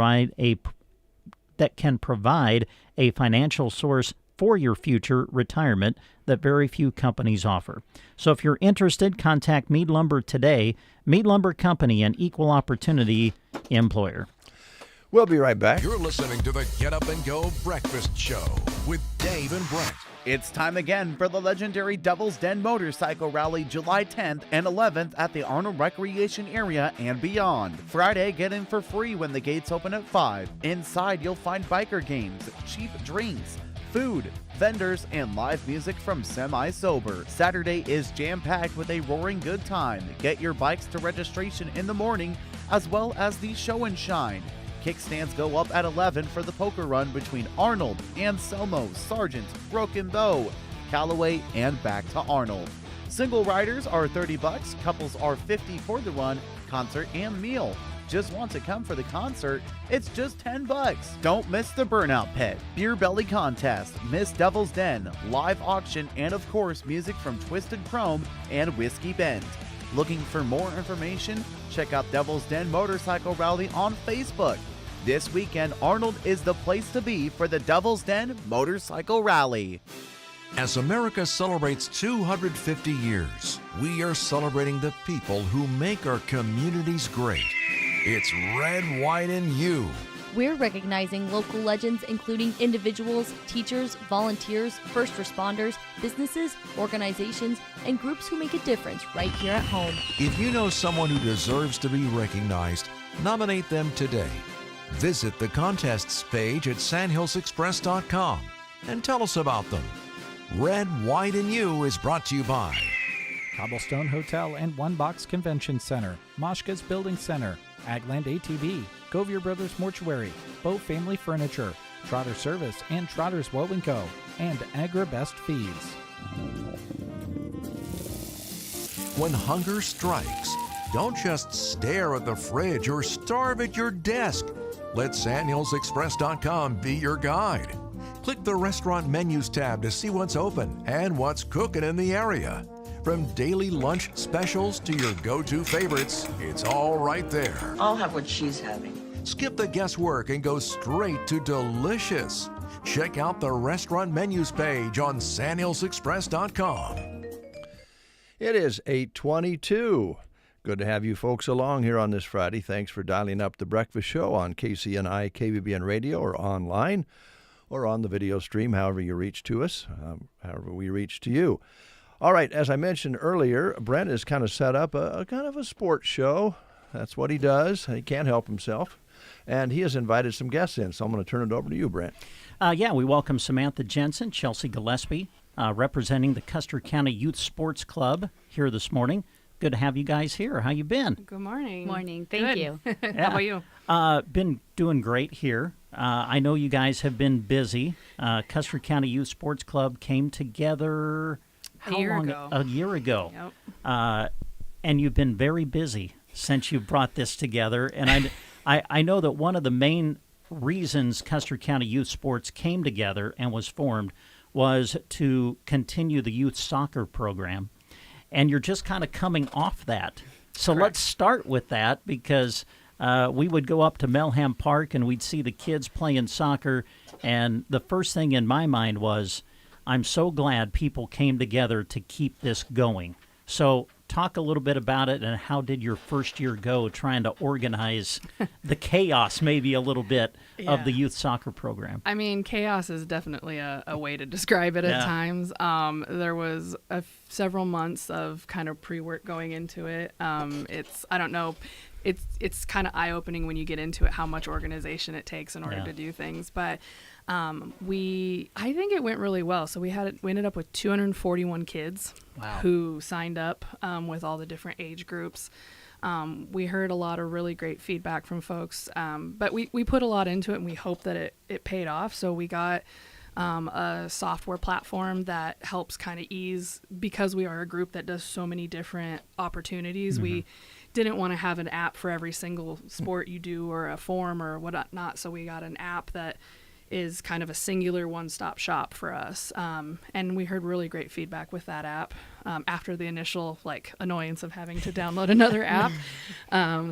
provide a financial source for your future retirement that very few companies offer. So if you're interested, contact Mead Lumber today. Mead Lumber Company, an equal opportunity employer. We'll be right back. You're listening to the Get Up and Go Breakfast Show with Dave and Brent. It's time again for the legendary Devil's Den Motorcycle Rally, July 10th and 11th at the Arnold Recreation Area and beyond. Friday, get in for free when the gates open at 5. Inside, you'll find biker games, cheap drinks, food, vendors, and live music from Semi-Sober. Saturday is jam-packed with a roaring good time. Get your bikes to registration in the morning, as well as the show and shine. Kickstands go up at 11 for the poker run between Arnold, Anselmo, Sargent, Broken Bow, Callaway, and back to Arnold. Single riders are $30, couples are $50 for the run, concert, and meal. Just want to come for the concert? It's just $10. Don't miss the Burnout Pit, Beer Belly Contest, Miss Devil's Den, live auction, and of course music from Twisted Chrome and Whiskey Bend. Looking for more information? Check out Devil's Den Motorcycle Rally on Facebook. This weekend, Arnold is the place to be for the Devil's Den Motorcycle Rally. As America celebrates 250 years, we are celebrating the people who make our communities great. It's Red, White, and You. We're recognizing local legends, including individuals, teachers, volunteers, first responders, businesses, organizations, and groups who make a difference right here at home. If you know someone who deserves to be recognized, nominate them today. Visit the contests page at sandhillsexpress.com and tell us about them. Red, White, and You is brought to you by Cobblestone Hotel and One Box Convention Center, Moshka's Building Center, Agland ATV, Govier Brothers Mortuary, Bow Family Furniture, Trotter Service and Trotter's Woe & Co., and AgriBest Feeds. When hunger strikes, don't just stare at the fridge or starve at your desk. Let SandhillsExpress.com be your guide. Click the Restaurant Menus tab to see what's open and what's cooking in the area. From daily lunch specials to your go-to favorites, it's all right there. I'll have what she's having. Skip the guesswork and go straight to delicious. Check out the Restaurant Menus page on SandhillsExpress.com. It is 8:22. Good to have you folks along here on this Friday. Thanks for dialing up the breakfast show on KCNI, KBBN Radio, or online, or on the video stream, however you reach to us, however we reach to you. All right, as I mentioned earlier, Brent has kind of set up a kind of a sports show. That's what he does. He can't help himself. And he has invited some guests in, so I'm going to turn it over to you, Brent. We welcome Samantha Jensen, Chelsea Gillespie, representing the Custer County Youth Sports Club here this morning. Good to have you guys here. How you been? Good morning. Morning. Thank you. How about you? Been doing great here. I know you guys have been busy. Custer County Youth Sports Club came together A year ago. Yep. And you've been very busy since you brought this together. And I know that one of the main reasons Custer County Youth Sports came together and was formed was to continue the youth soccer program. And you're just kind of coming off that. So Correct. Let's start with that, because we would go up to Melham Park and we'd see the kids playing soccer. And the first thing in my mind was, I'm so glad people came together to keep this going. So talk a little bit about it, and how did your first year go trying to organize the chaos, maybe a little bit, of the youth soccer program? I mean, chaos is definitely a way to describe it at times. There was several months of kind of pre-work going into it. I don't know. It's kind of eye-opening when you get into it how much organization it takes in order to do things. But I think it went really well. So we ended up with 241 kids who signed up with all the different age groups. We heard a lot of really great feedback from folks, but we put a lot into it, and we hope that it paid off. So we got a software platform that helps kind of ease, because we are a group that does so many different opportunities. Mm-hmm. We didn't want to have an app for every single sport you do or a form or whatnot, so we got an app that is kind of a singular one-stop shop for us. And we heard really great feedback with that app after the initial annoyance of having to download another app.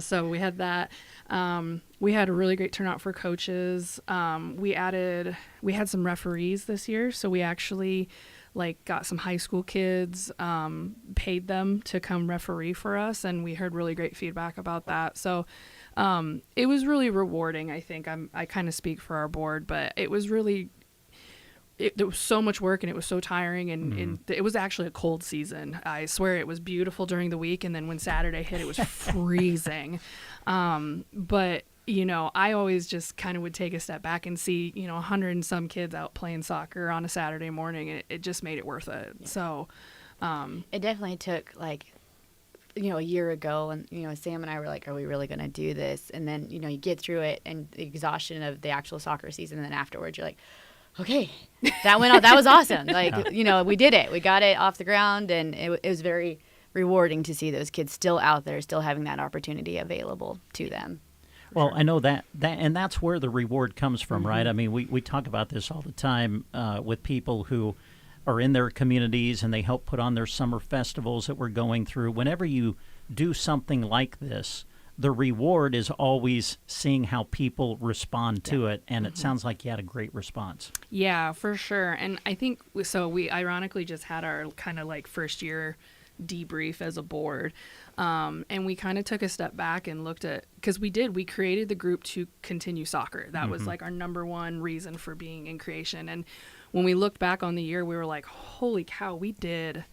So we had that. We had a really great turnout for coaches. We had some referees this year, so we actually got some high school kids, paid them to come referee for us, and we heard really great feedback about that. So it was really rewarding. I think I kind of speak for our board, but it was really, there was so much work, and it was so tiring, and it was actually a cold season. I swear it was beautiful during the week, and then when Saturday hit, it was freezing. But I always just kind of would take a step back and see 100 and some kids out playing soccer on a Saturday morning. It just made it worth it. Yeah. So it definitely took a year ago, and Sam and I were like, are we really going to do this? And then you get through it, and the exhaustion of the actual soccer season, and then afterwards you're like, okay, that went on. That was awesome. We did it. We got it off the ground, and it was very rewarding to see those kids still out there, still having that opportunity available to them. Well, I know that and that's where the reward comes from, right? I mean, we talk about this all the time with people who are in their communities, and they help put on their summer festivals that we're going through. Whenever you do something like this, the reward is always seeing how people respond to it, and it sounds like you had a great response. Yeah, for sure. And I think, so we ironically just had our kind of first year debrief as a board, and we kind of took a step back and looked at, because we created the group to continue soccer. That was our number one reason for being in creation. And when we looked back on the year, we were like, holy cow, we did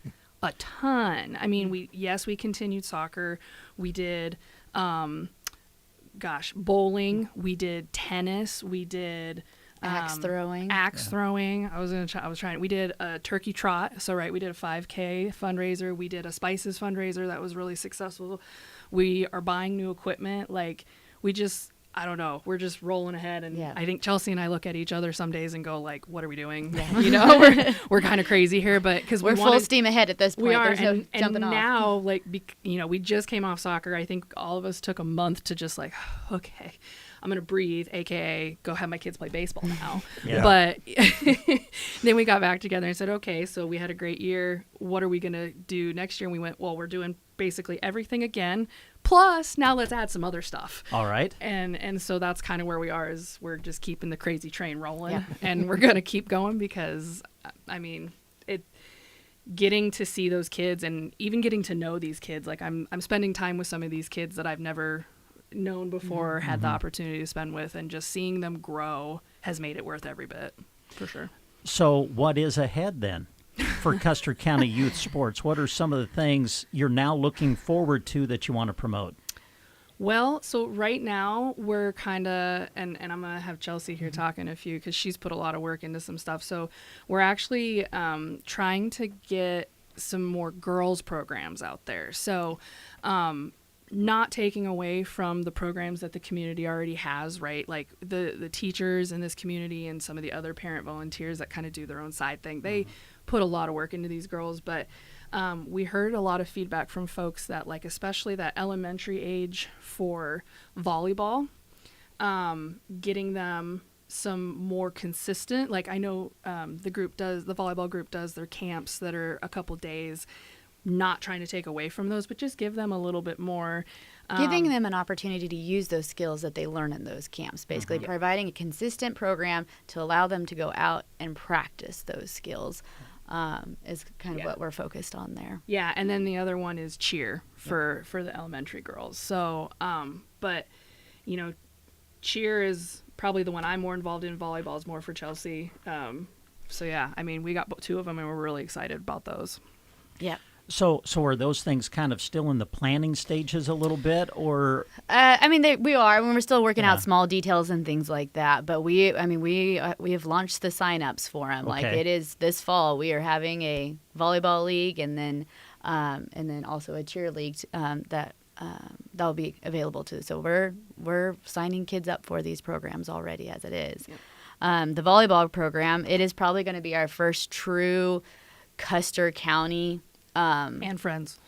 a ton. I mean, we continued soccer. We did bowling, we did tennis, we did axe throwing. We did a turkey trot. So, we did a 5K fundraiser. We did a Spices fundraiser that was really successful. We are buying new equipment. I don't know. We're just rolling ahead. And I think Chelsea and I look at each other some days and go, what are we doing? Yeah. We're kind of crazy here, but because we're full steam ahead at this point. We are. There's no jumping off. Now, we just came off soccer. I think all of us took a month to just okay. I'm going to breathe, aka go have my kids play baseball now. Yeah. But then we got back together and said, okay, so we had a great year. What are we going to do next year? And we went, well, we're doing basically everything again. Plus, now let's add some other stuff. All right. And so that's kind of where we are, is we're just keeping the crazy train rolling. And we're going to keep going because, I mean, getting to see those kids and even getting to know these kids. Like I'm spending time with some of these kids that I've never known before or had the opportunity to spend with, and just seeing them grow has made it worth every bit, for sure. So what is ahead then for Custer County Youth Sports? What are some of the things you're now looking forward to that you want to promote? Well, so right now we're kind of, and I'm going to have Chelsea here talking a few because she's put a lot of work into some stuff. So we're actually trying to get some more girls programs out there. So not taking away from the programs that the community already has, right? Like the teachers in this community and some of the other parent volunteers that kind of do their own side thing. They put a lot of work into these girls, but we heard a lot of feedback from folks that, like, especially that elementary age for volleyball, getting them some more consistent, like I know the volleyball group does their camps that are a couple days, not trying to take away from those, but just give them a little bit more. Giving them an opportunity to use those skills that they learn in those camps, basically providing a consistent program to allow them to go out and practice those skills. Is kind of what we're focused on there. Yeah, and then the other one is cheer for the elementary girls. So, but, you know, cheer is probably the one I'm more involved in. Volleyball is more for Chelsea. So, yeah, I mean, we got two of them, and we're really excited about those. Yeah. So are those things kind of still in the planning stages a little bit, or? I mean, we are. We're still working out small details and things like that. But we have launched the sign-ups for them. Okay. Like, it is this fall. We are having a volleyball league and then also a cheer league that'll be available too. So we're signing kids up for these programs already as it is. Yep. The volleyball program, it is probably going to be our first true Custer County. And friends.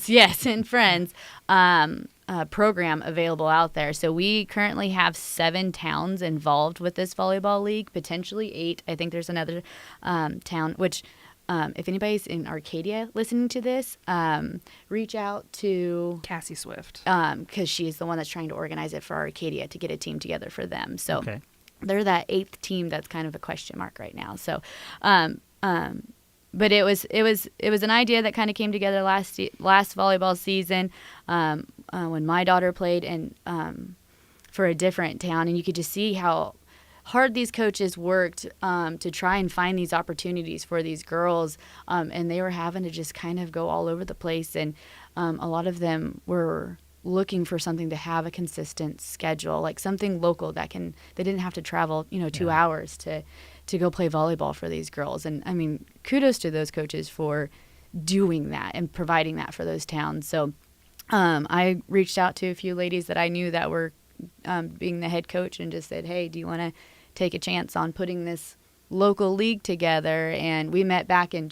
Yes, and friends. Program available out there. So we currently have 7 towns involved with this volleyball league, potentially 8. I think there's another town, which if anybody's in Arcadia listening to this, reach out to Cassie Swift. Because she's the one that's trying to organize it for Arcadia to get a team together for them. So they're that 8th team that's kind of a question mark right now. So but it was an idea that kind of came together last volleyball season when my daughter played and for a different town, and you could just see how hard these coaches worked to try and find these opportunities for these girls, and they were having to just kind of go all over the place, and a lot of them were looking for something to have a consistent schedule, like something local they didn't have to travel 2 hours to go play volleyball for these girls. And I mean, kudos to those coaches for doing that and providing that for those towns. So I reached out to a few ladies that I knew that were being the head coach and just said, hey, do you want to take a chance on putting this local league together? And we met back in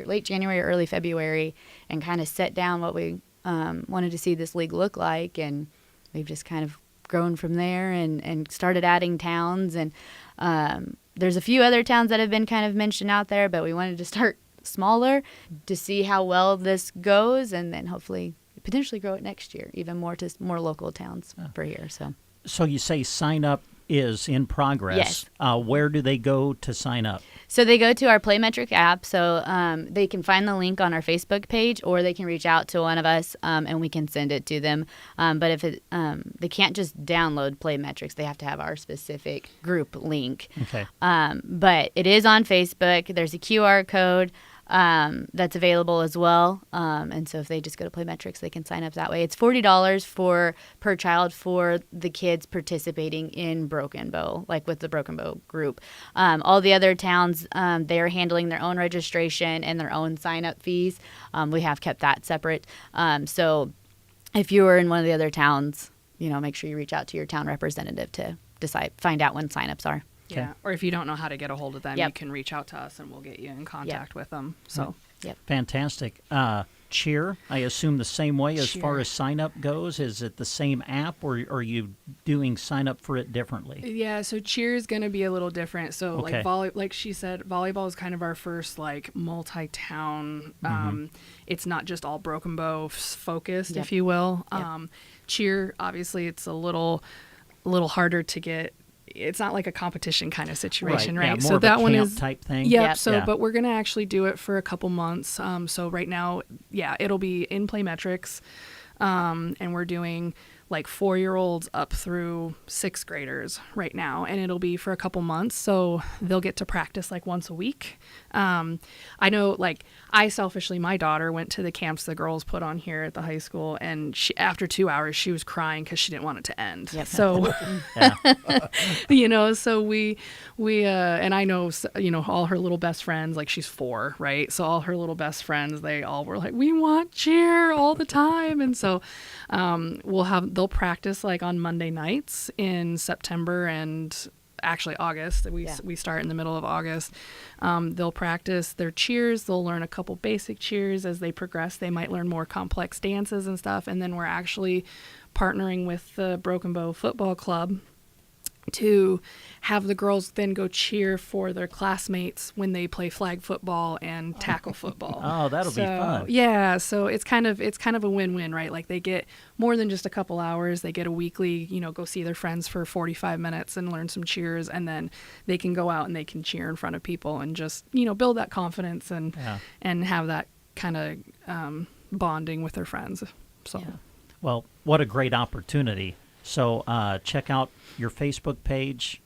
late January, early February, and kind of set down what we wanted to see this league look like. And we've just kind of grown from there and started adding towns. And there's a few other towns that have been kind of mentioned out there, but we wanted to start smaller to see how well this goes, and then hopefully potentially grow it next year, even more to more local towns for here. So you say sign up is in progress. Yes. Where do they go to sign up? So they go to our Playmetric app. So they can find the link on our Facebook page, or they can reach out to one of us and we can send it to them. But if they can't just download Playmetrics, they have to have our specific group link. Okay. But it is on Facebook. There's a QR code that's available as well. And so if they just go to Playmetrics, they can sign up that way. It's $40 per child for the kids participating in Broken Bow, like with the Broken Bow group. All the other towns, they are handling their own registration and their own sign-up fees. We have kept that separate. So if you are in one of the other towns, make sure you reach out to your town representative to find out when sign-ups are. Yeah, or if you don't know how to get a hold of them, you can reach out to us and we'll get you in contact with them. So, Fantastic. cheer, I assume the same way as Cheer. far as sign up goes. Is it the same app, or are you doing sign up for it differently? Yeah, so cheer is going to be a little different. So Okay. like she said, volleyball is kind of our first like multi-town. It's not just all Broken Bow focused, Yep. if you will. Yep. Cheer, obviously, it's a little harder to get. It's not like a competition kind of situation, Right, yeah, right? more So of a that one camp is type thing. Yep. So, Yeah. but we're gonna actually do it for a couple months. So right now, yeah, it'll be in play metrics, and we're doing like 4-year-olds up through 6th graders right now, and it'll be for a couple months. So they'll get to practice like once a week. I know, like, I selfishly, my daughter went to the camps the girls put on here at the high school, and after 2 hours, she was crying because she didn't want it to end. Yep. So, so we and I know, all her little best friends, like she's 4, right? So all her little best friends, they all were like, we want cheer all the time. And so they'll practice like on Monday nights in September and actually August. We start in the middle of August. They'll practice their cheers. They'll learn a couple basic cheers. As they progress, they might learn more complex dances and stuff. And then we're actually partnering with the Broken Bow Football Club to have the girls then go cheer for their classmates when they play flag football and tackle football. Oh, that'll be fun. Yeah, so it's kind of a win-win, right? Like they get more than just a couple hours. They get a weekly, go see their friends for 45 minutes and learn some cheers, and then they can go out and they can cheer in front of people and just, build that confidence and have that kind of bonding with their friends. So, Well, what a great opportunity. So check out your Facebook page,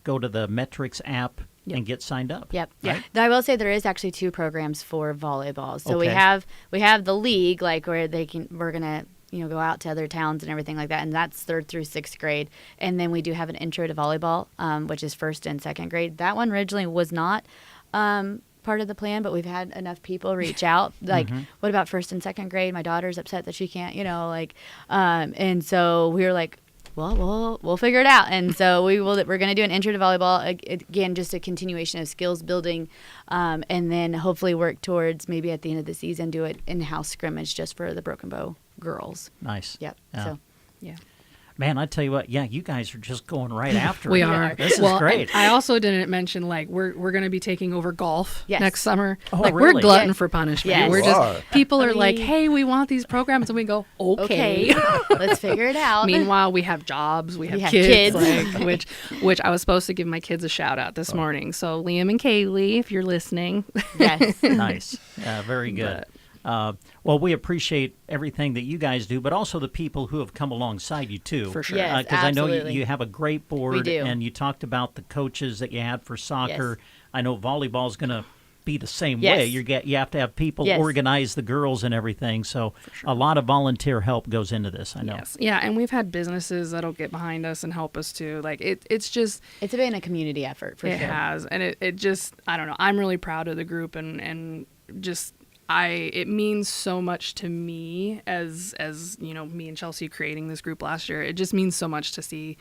go to the Metrics app, and get signed up. Yep. Right? I will say there is actually 2 programs for volleyball. So we Okay. have the league, like where we're gonna go out to other towns and everything like that, and that's 3rd through 6th grade. And then we do have an intro to volleyball, which is 1st and 2nd grade. That one originally was not part of the plan, but we've had enough people reach out like, what about 1st and 2nd grade? My daughter's upset that she can't, and so we were like, well, we'll figure it out. And so we're going to do an intro to volleyball, again, just a continuation of skills building, and then hopefully work towards maybe at the end of the season do an in-house scrimmage just for the Broken Bow girls. Nice. Yep. Yeah. So yeah. Man, I tell you what, you guys are just going right after We it. are. This is great. I also didn't mention, like, we're going to be taking over golf next summer. Oh, like, really? we're glutton for punishment. Yes. We're You just, people are like, hey, we want these programs. And we go, okay. Let's figure it out. Meanwhile, we have jobs, we have kids. like, which I was supposed to give my kids a shout out this morning. So Liam and Kaylee, if you're listening. Yes. Nice. Very good. Well, we appreciate everything that you guys do, but also the people who have come alongside you, too. For sure. Yes, Because I know absolutely. you have a great board, We do. and you talked about the coaches that you had for soccer. Yes. I know volleyball is going to be the same Yes. way. You have to have people Yes. organize the girls and everything. So a lot of volunteer help goes into this, I know. Yes. Yeah, and we've had businesses that'll get behind us and help us too. Like it's been a community effort for it sure. It has, and it just, I don't know. I'm really proud of the group, and just it means so much to me as me and Chelsea creating this group last year. It just means so much to see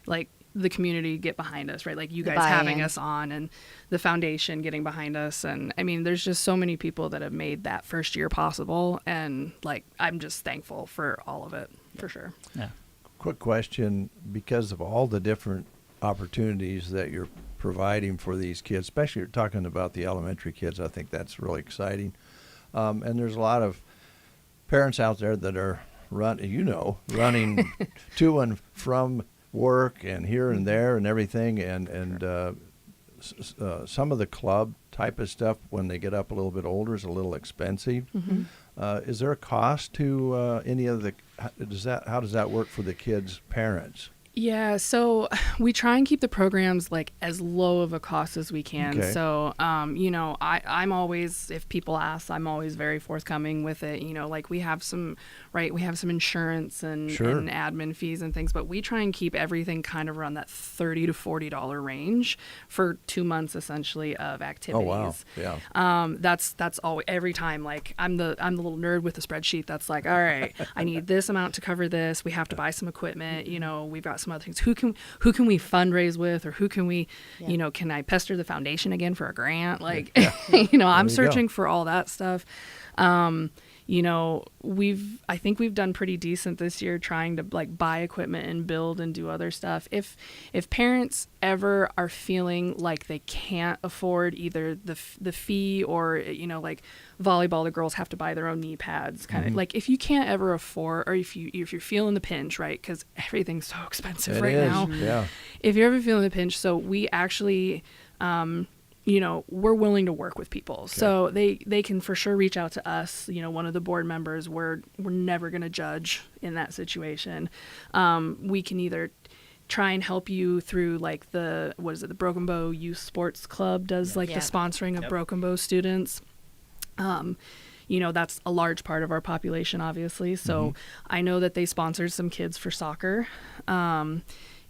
like the community get behind us, right? Like you guys having us on, and the foundation getting behind us. And I mean, there's just so many people that have made that first year possible. And like, I'm just thankful for all of it, for sure. Yeah. Quick question, because of all the different opportunities that you're providing for these kids, especially you're talking about the elementary kids, I think that's really exciting. And there's a lot of parents out there that are running to and from work and here and there and everything, and some of the club type of stuff when they get up a little bit older is a little expensive. Is there a cost to any of the? How does that work for the kids' parents? Yeah, so we try and keep the programs like as low of a cost as we can. Okay. So, I'm always, if people ask, I'm always very forthcoming with it. Like we have some insurance and admin fees and things, but we try and keep everything kind of around that $30 to $40 range for 2 months essentially of activities. Oh wow, yeah. That's always, every time, like I'm the little nerd with the spreadsheet that's like, all right, I need this amount to cover this. We have to buy some equipment. We've got some other things. Who can we fundraise with, or who can we, can I pester the foundation again for a grant? Like, I'm searching for all that stuff. I think we've done pretty decent this year trying to like buy equipment and build and do other stuff. If parents ever are feeling like they can't afford either the fee or, like volleyball, the girls have to buy their own knee pads kind of like, if you can't ever afford, or if you're feeling the pinch, right? Cause everything's so expensive now. Yeah. If you're ever feeling the pinch. So we actually, we're willing to work with people. Okay. So they can for sure reach out to us. One of the board members, we're never going to judge in that situation. We can either try and help you through like the Broken Bow Youth Sports Club does the sponsoring of Broken Bow students. That's a large part of our population, obviously. So I know that they sponsored some kids for soccer.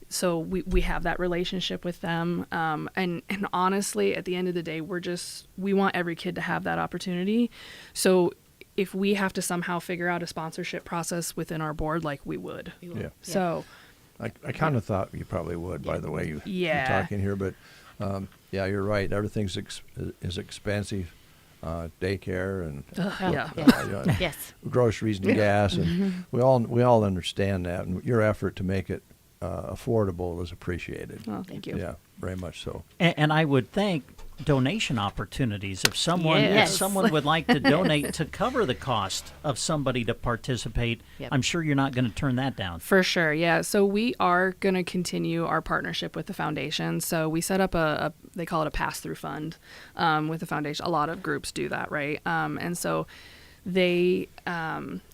So we have that relationship with them. And honestly, at the end of the day, we want every kid to have that opportunity. So if we have to somehow figure out a sponsorship process within our board, like we would. Yeah. So I kind of thought you probably would, by the way you're talking here. But you're right. Everything's is expensive. Daycare and yes, groceries and gas, and we all understand that. And your effort to make it affordable is appreciated. Oh, thank you. Yeah, very much so. And I would think donation opportunities if someone would like to donate to cover the cost of somebody to participate. I'm sure you're not going to turn that down. For sure, yeah. So we are going to continue our partnership with the foundation. So we set up they call it a pass-through fund with the foundation. A lot of groups do that, right? And so they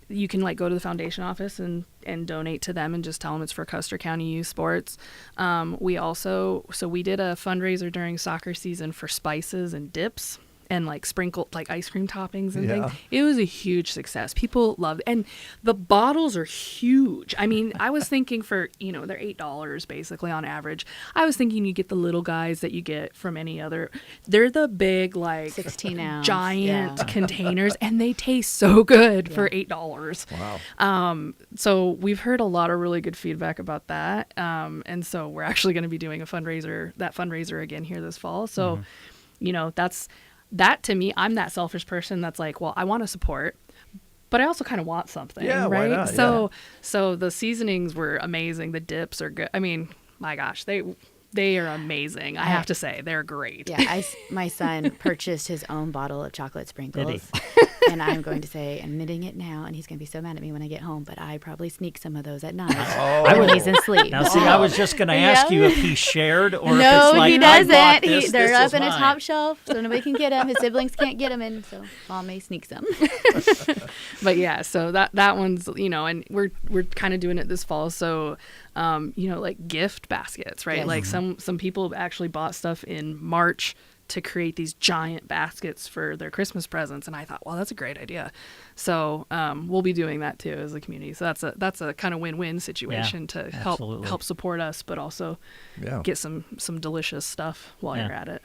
you can like go to the foundation office and donate to them and just tell them it's for Custer County Youth Sports. We did a fundraiser during soccer season for spices and dips and like sprinkled like ice cream toppings and things. It was a huge success. People loved it. And the bottles are huge. I mean, I was thinking they're $8 basically on average. I was thinking you get the little guys that you get from any other. They're the big like 16-ounce giant containers, and they taste so good for $8. Wow. So we've heard a lot of really good feedback about that. And so we're actually going to be doing that fundraiser again here this fall. So, that to me, I'm that selfish person that's like, well, I want to support, but I also kind of want something, right? Why not? So the seasonings were amazing. The dips are good. I mean, my gosh, they are amazing. I have to say, they're great. Yeah, my son purchased his own bottle of chocolate sprinkles. And I'm going to say, admitting it now, and he's going to be so mad at me when I get home, but I probably sneak some of those at night when he's asleep. Now, see, I was just going to ask you if he shared or if it's like, no, he doesn't. They're up in mine. a top shelf, so nobody can get them. His siblings can't get them, and so Mom may sneak some. But yeah, so that one's, and we're kind of doing it this fall. So, like gift baskets, right? Yes. Like some people actually bought stuff in March to create these giant baskets for their Christmas presents, and I thought, well, that's a great idea. So we'll be doing that too as a community. So that's a kind of win-win situation to help support us, but also get some delicious stuff while you're at it.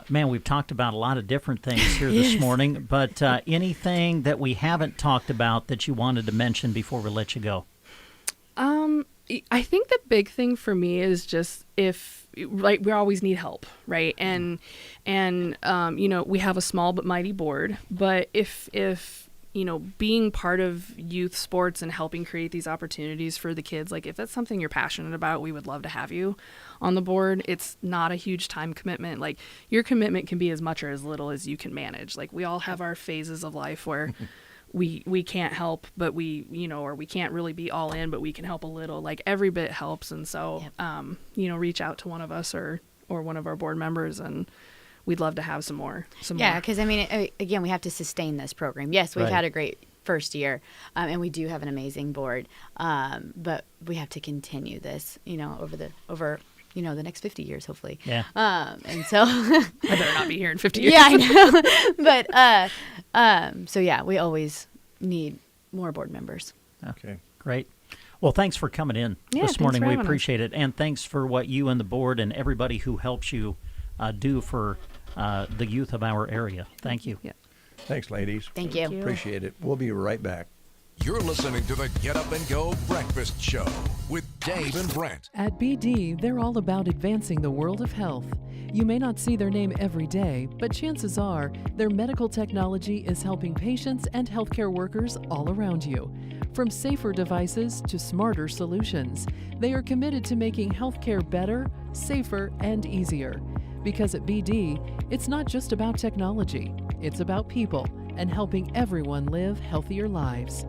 Man, we've talked about a lot of different things here this morning, but anything that we haven't talked about that you wanted to mention before we let you go? I think the big thing for me is just we always need help, right? And we have a small but mighty board, but if being part of youth sports and helping create these opportunities for the kids, like if that's something you're passionate about, we would love to have you on the board. It's not a huge time commitment. Like your commitment can be as much or as little as you can manage. Like we all have our phases of life where we can't help, but or we can't really be all in, but we can help a little. Like every bit helps. And so, reach out to one of us or one of our board members, and we'd love to have some more. Because I mean, again, we have to sustain this program. Yes, we've had a great first year, and we do have an amazing board, but we have to continue this, over the next 50 years, hopefully. Yeah. And so I better not be here in 50 years. Yeah, I know. But we always need more board members. Okay. Great. Well, thanks for coming in this morning. We appreciate it. And thanks for what you and the board and everybody who helps you do for the youth of our area. Thank you. Yeah. Thanks, ladies. Thank you. Appreciate it. We'll be right back. You're listening to the Get Up and Go Breakfast Show with Dave and Brent. At BD, they're all about advancing the world of health. You may not see their name every day, but chances are their medical technology is helping patients and healthcare workers all around you. From safer devices to smarter solutions, they are committed to making healthcare better, safer, and easier. Because at BD, it's not just about technology, it's about people and helping everyone live healthier lives.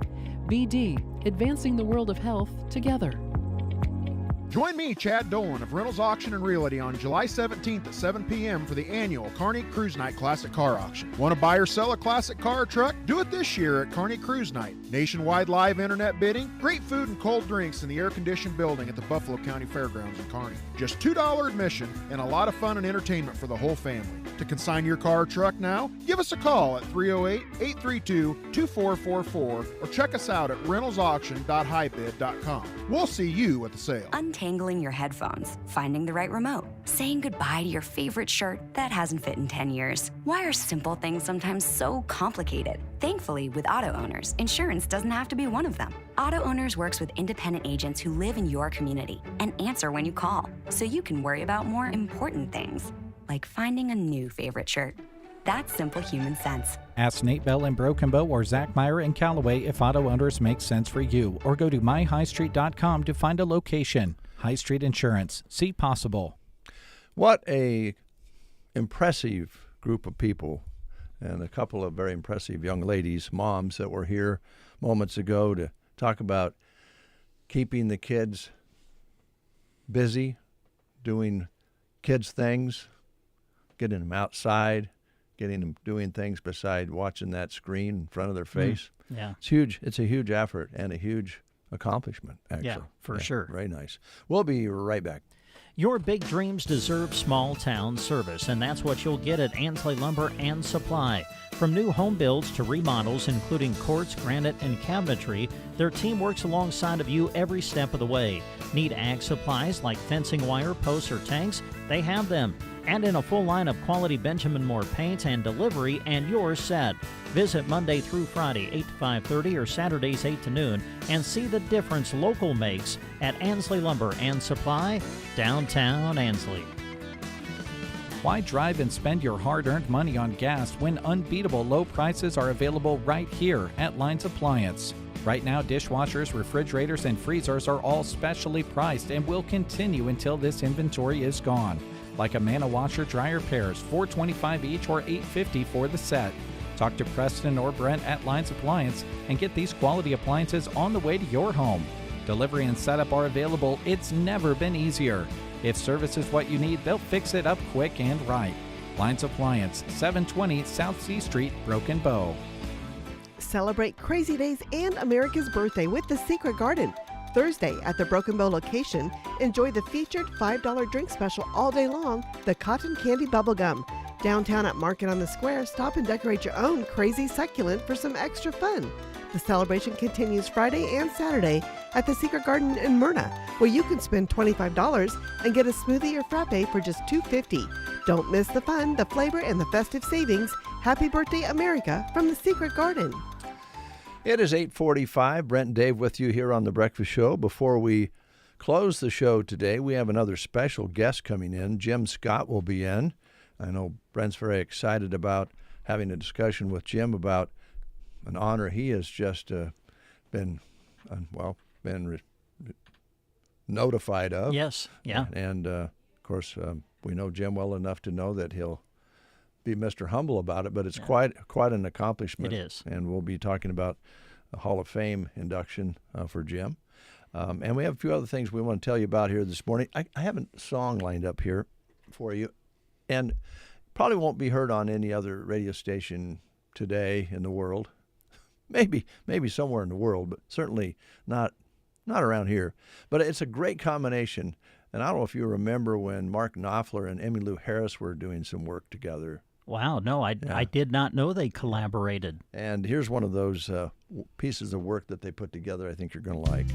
BD, advancing the world of health together. Join me, Chad Dolan of Reynolds Auction and Realty on July 17th at 7 p.m. for the annual Kearney Cruise Night Classic Car Auction. Want to buy or sell a classic car or truck? Do it this year at Kearney Cruise Night. Nationwide live internet bidding, great food and cold drinks in the air-conditioned building at the Buffalo County Fairgrounds in Kearney. Just $2 admission and a lot of fun and entertainment for the whole family. To consign your car or truck now, give us a call at 308-832-2444 or check us out at reynoldsauction.highbid.com. We'll see you at the sale. Untangling your headphones, finding the right remote, saying goodbye to your favorite shirt that hasn't fit in 10 years. Why are simple things sometimes so complicated? Thankfully, with auto owners, insurance doesn't have to be one of them. Auto Owners works with independent agents who live in your community and answer when you call, so you can worry about more important things, like finding a new favorite shirt. That's simple human sense. Ask Nate Bell in Broken Bow or Zach Meyer in Callaway if auto owners make sense for you, or go to myhighstreet.com to find a location. High Street Insurance. See possible. What a impressive group of people, and a couple of very impressive young ladies, moms, that were here moments ago to talk about keeping the kids busy, doing kids' things, getting them outside, getting them doing things beside watching that screen in front of their face. Yeah. It's huge. It's a huge effort and a huge accomplishment, actually. Yeah, for sure. Very nice. We'll be right back. Your big dreams deserve small town service, and that's what you'll get at Ansley Lumber and Supply. From new home builds to remodels, including quartz, granite, and cabinetry, their team works alongside of you every step of the way. Need ag supplies like fencing wire, posts, or tanks? They have them. And in a full line of quality Benjamin Moore paint and delivery, and you're set. Visit Monday through Friday, 8 to 5:30, or Saturdays, 8 to noon, and see the difference local makes at Ansley Lumber and Supply, downtown Ansley. Why drive and spend your hard-earned money on gas when unbeatable low prices are available right here at Lines Appliance? Right now, dishwashers, refrigerators, and freezers are all specially priced and will continue until this inventory is gone. Like a Mana washer dryer pairs, $4.25 each or $8.50 for the set. Talk to Preston or Brent at Lines Appliance and get these quality appliances on the way to your home. Delivery and setup are available. It's never been easier. If service is what you need, they'll fix it up quick and right. Lines Appliance, 720 South C Street, Broken Bow. Celebrate Crazy Days and America's birthday with The Secret Garden. Thursday at the Broken Bow location, enjoy the featured $5 drink special all day long, the Cotton Candy Bubblegum. Downtown at Market on the Square, stop and decorate your own crazy succulent for some extra fun. The celebration continues Friday and Saturday at the Secret Garden in Myrna, where you can spend $25 and get a smoothie or frappe for just $2.50. Don't miss the fun, the flavor, and the festive savings. Happy birthday, America, from the Secret Garden. It is 8:45. Brent and Dave with you here on The Breakfast Show. Before we close the show today, we have another special guest coming in. Jim Scott will be in. I know Brent's very excited about having a discussion with Jim about an honor he has just been notified of. Yes, yeah. And, of course, we know Jim well enough to know that he'll be Mr. Humble about it, but it's quite an accomplishment. It is. And we'll be talking about the Hall of Fame induction for Jim. And we have a few other things we want to tell you about here this morning. I have a song lined up here for you, and probably won't be heard on any other radio station today in the world. Maybe somewhere in the world, but certainly not around here. But it's a great combination. And I don't know if you remember when Mark Knopfler and Emmylou Harris were doing some work together. Wow, no, I did not know they collaborated. And here's one of those pieces of work that they put together I think you're going to like.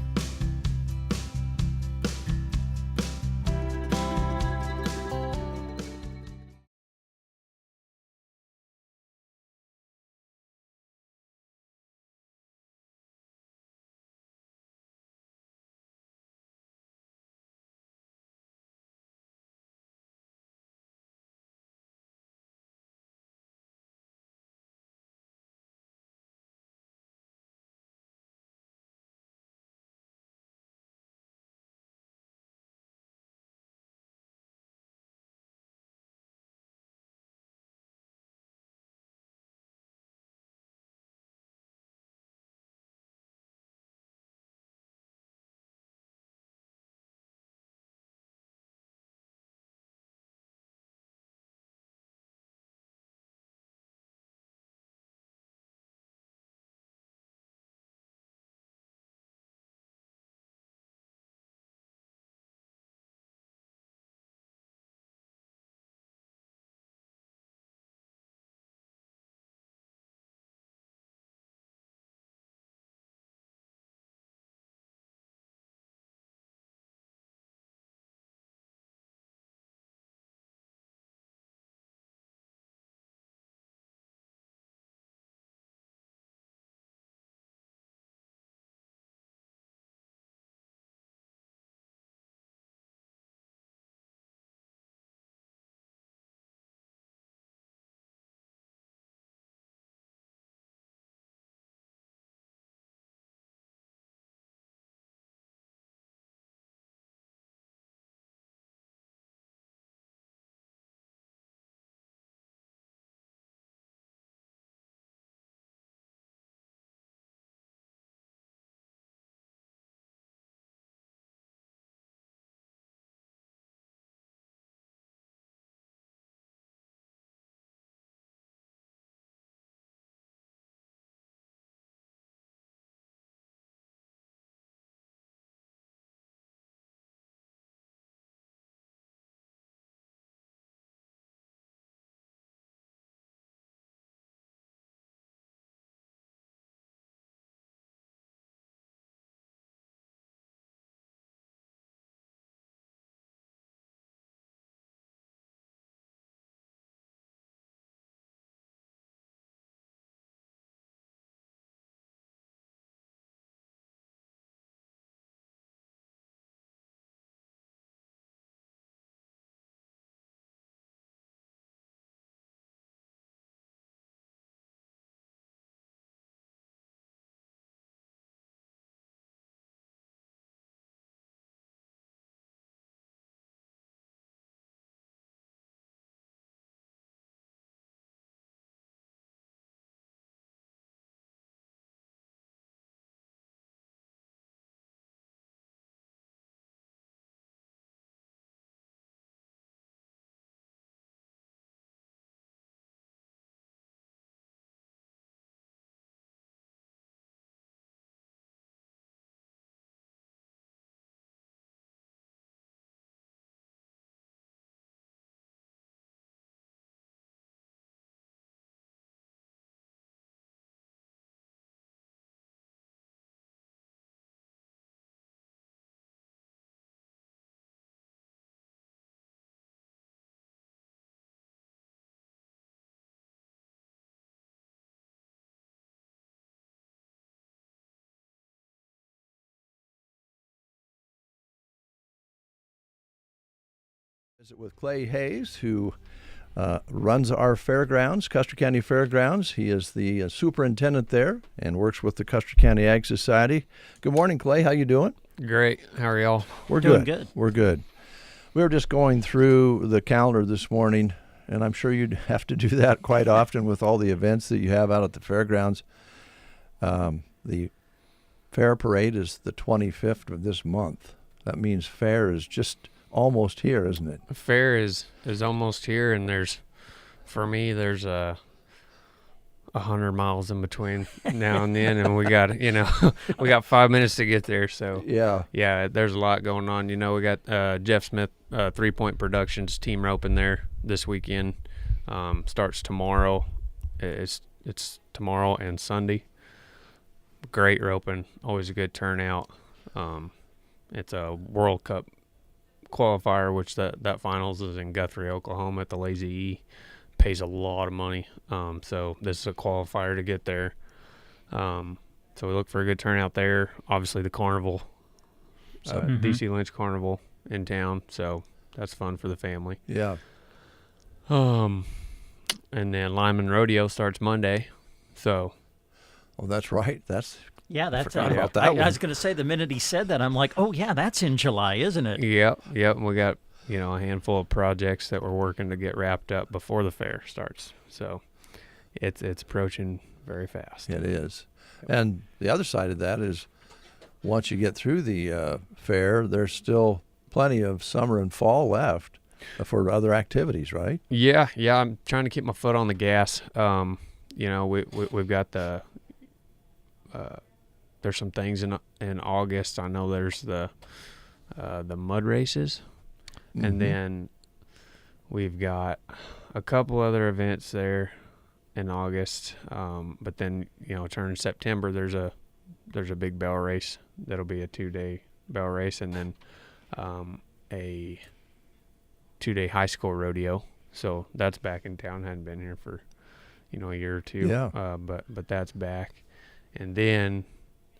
Visit with Clay Hayes, who runs our fairgrounds, Custer County Fairgrounds. He is the superintendent there and works with the Custer County Ag Society. Good morning, Clay. How you doing? Great. How are y'all? We're Doing good. good. We're good. We were just going through the calendar this morning, and I'm sure you'd have to do that quite often with all the events that you have out at the fairgrounds. The fair parade is the 25th of this month. That means fair is just almost here, isn't it? Fair is almost here, and there's 100 miles in between now and then, and we got we got 5 minutes to get there. So yeah, there's a lot going on. We got Jeff Smith 3 Point Productions team roping there this weekend. Starts tomorrow. It's tomorrow and Sunday. Great roping, always a good turnout. It's a World Cup qualifier, which that finals is in Guthrie, Oklahoma at the Lazy E. Pays a lot of money. So this is a qualifier to get there. So we look for a good turnout there. Obviously the carnival, DC Lynch Carnival in town. So that's fun for the family. Yeah. And then Lyman Rodeo starts Monday. So. Oh, that's right. That's about that one. I was going to say, the minute he said that, I'm like, oh yeah, that's in July, isn't it? Yep. And we got a handful of projects that we're working to get wrapped up before the fair starts. So it's approaching very fast. It is. And the other side of that is, once you get through the fair, there's still plenty of summer and fall left for other activities, right? Yeah. I'm trying to keep my foot on the gas. We've got the. There's some things in August. I know there's the mud races, and then we've got a couple other events there in August. But then turn September, there's a big bell race that'll be a 2-day bell race, and then a 2-day high school rodeo. So that's back in town. Hadn't been here for a year or two. Yeah. But that's back. And then,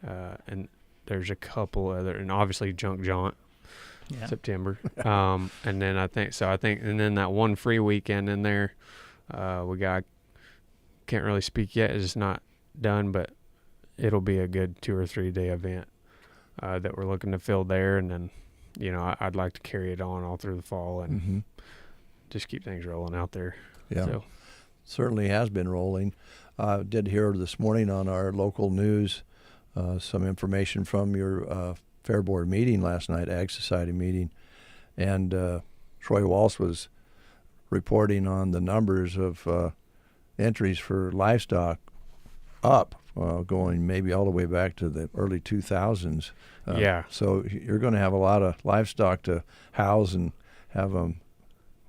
and there's a couple other, and obviously Junk Jaunt, September. And then I think, and then that one free weekend in there, we got, can't really speak yet, it's not done, but it'll be a good 2 or 3 day event that we're looking to fill there. And then, I'd like to carry it on all through the fall and just keep things rolling out there. Yeah. So. Certainly has been rolling. Did hear this morning on our local news some information from your Fair Board meeting last night, Ag Society meeting, and Troy Walsh was reporting on the numbers of entries for livestock up, going maybe all the way back to the early 2000s. So you're going to have a lot of livestock to house and have them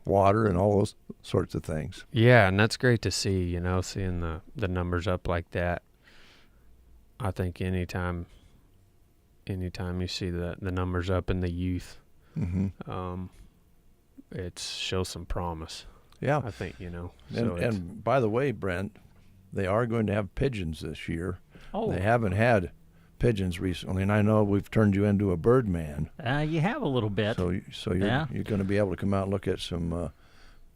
water and all those sorts of things. Yeah, and that's great to see, seeing the numbers up like that. I think anytime you see the numbers up in the youth, it shows some promise. Yeah. I think, And by the way, Brent, they are going to have pigeons this year. Oh. They haven't had pigeons recently, and I know we've turned you into a bird man. You have a little bit. So you're going to be able to come out and look at some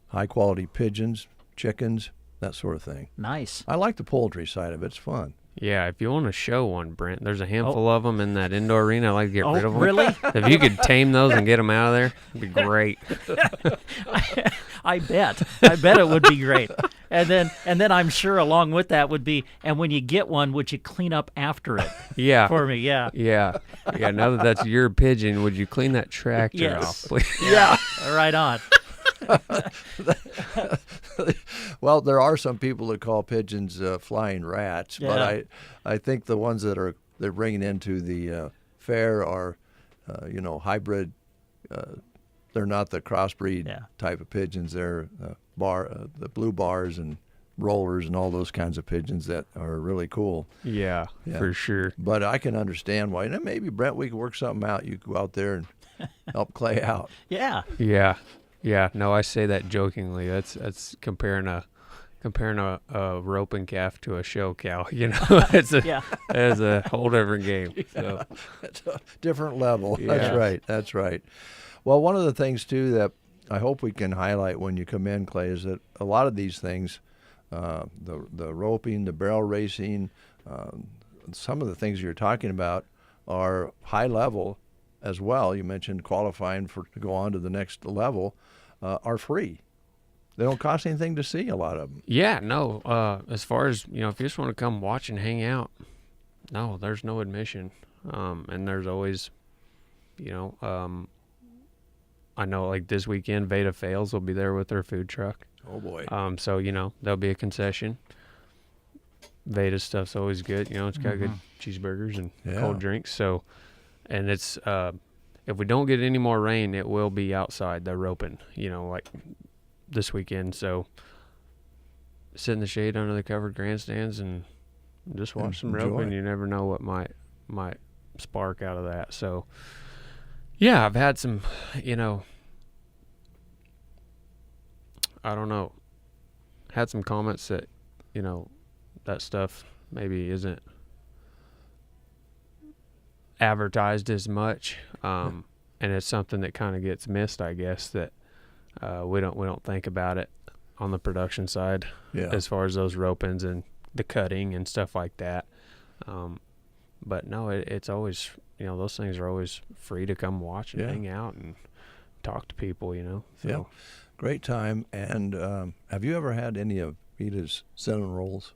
high quality pigeons, chickens, that sort of thing. Nice. I like the poultry side of it. It's fun. Yeah, if you want to show one, Brent, there's a handful of them in that indoor arena. I'd like to get rid of them. Really? If you could tame those and get them out of there, it'd be great. I bet it would be great. And then I'm sure along with that would be, and when you get one, would you clean up after it? Yeah. For me, yeah. Yeah. Now that that's your pigeon, would you clean that tractor off, please? Yeah. Right on. Well, there are some people that call pigeons flying rats, but I think the ones that they're bringing into the fair are, hybrid. They're not the crossbreed type of pigeons. They're the blue bars and rollers and all those kinds of pigeons that are really cool. Yeah, for sure. But I can understand why. And maybe, Brent, we can work something out. You go out there and help Clay out. Yeah. Yeah. No, I say that jokingly. That's comparing a roping calf to a show cow. It's a whole different game. So. It's a different level. Yeah. That's right. Well, one of the things too that I hope we can highlight when you come in, Clay, is that a lot of these things, the roping, the barrel racing, some of the things you're talking about are high level as well. You mentioned qualifying to go on to the next level, are free. They don't cost anything to see, a lot of them. Yeah, no. As far as, if you just want to come watch and hang out, no, there's no admission. And there's always, I know like this weekend, Veda Fails will be there with their food truck. Oh, boy. So, there'll be a concession. Veda stuff's always good. It's got good cheeseburgers and cold drinks. So, and it's, if we don't get any more rain, it will be outside. They're roping, like this weekend. So sit in the shade under the covered grandstands and just watch some roping. You never know what might spark out of that. So yeah, I've had some, I don't know, had some comments that, that stuff maybe isn't advertised as much. And it's something that kind of gets missed, I guess, that we don't think about it on the production side as far as those ropings and the cutting and stuff like that. But no, it's always, those things are always free to come watch and hang out and talk to people, So. Yeah, great time. And have you ever had any of Vita's cinnamon rolls?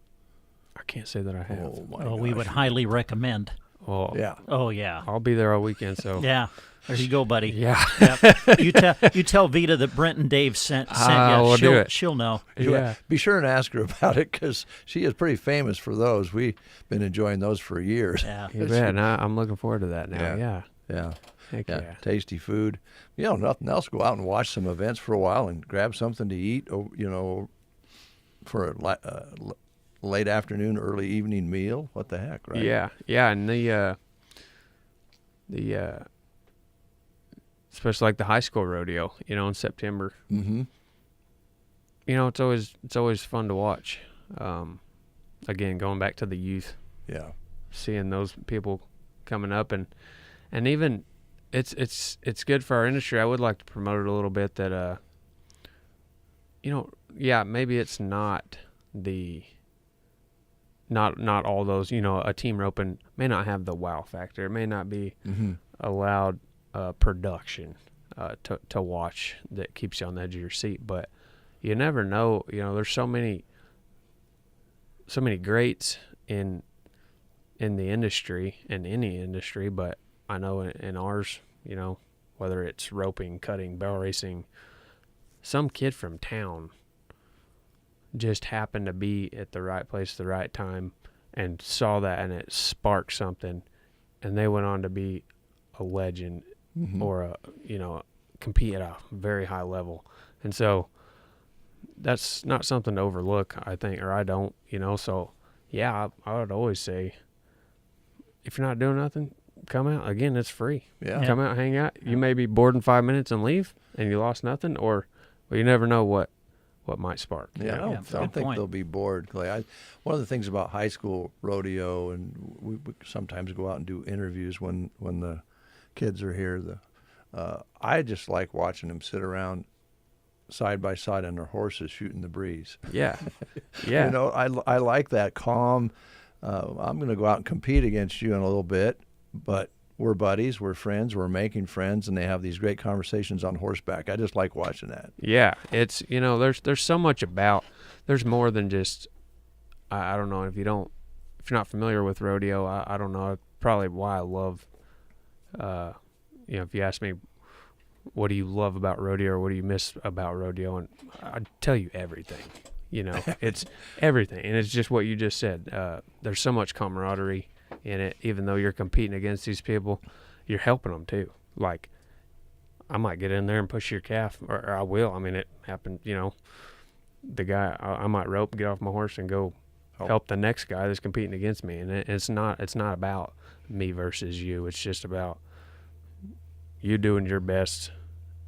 I can't say that I have. Oh, my gosh. We would highly recommend. Oh, yeah. Oh, yeah. I'll be there all weekend, so. Yeah. There you go, buddy. Yeah. You tell Vita that Brent and Dave sent you. We'll do it. She'll know. Yeah. Be sure and ask her about it, because she is pretty famous for those. We've been enjoying those for years. Yeah. You bet. And I'm looking forward to that now. Yeah. Yeah. Heck yeah. Tasty food. Nothing else. Go out and watch some events for a while and grab something to eat, for a late afternoon, early evening meal. What the heck, right? Yeah. Yeah. And the especially like the high school rodeo, in September. Mm-hmm. It's always fun to watch. Again, going back to the youth. Yeah. Seeing those people coming up and even it's good for our industry. I would like to promote it a little bit that maybe it's not not all those, a team roping may not have the wow factor. It may not be a loud production to watch that keeps you on the edge of your seat, but you never know. There's so many greats in the industry, in any industry, but I know in ours, whether it's roping, cutting, barrel racing, some kid from town just happened to be at the right place at the right time and saw that, and it sparked something, and they went on to be a legend or compete at a very high level. And so that's not something to overlook, I think, or I don't, so yeah, I would always say, if you're not doing nothing, come out. Again, it's free. Yeah. Come out, hang out. You may be bored in 5 minutes and leave and you lost nothing, or you never know what might spark. Yeah, I don't think they'll be bored, Clay. One of the things about high school rodeo, and we sometimes go out and do interviews when the kids are here. I just like watching them sit around side by side on their horses shooting the breeze. Yeah, yeah. I like that calm. I'm going to go out and compete against you in a little bit, but we're buddies, we're friends, we're making friends, and they have these great conversations on horseback. I just like watching that. Yeah, it's there's so much about. There's more than just. I don't know if you're not familiar with rodeo. I don't know. Probably why I love. If you ask me, what do you love about rodeo or what do you miss about rodeo, and I'd tell you everything. It's everything, and it's just what you just said. There's so much camaraderie in it. Even though you're competing against these people, you're helping them too. Like, I might get in there and push your calf, or I will. I mean, it happened. The guy, I might rope, get off my horse, and go help the next guy that's competing against me. And it's not about me versus you. It's just about you doing your best,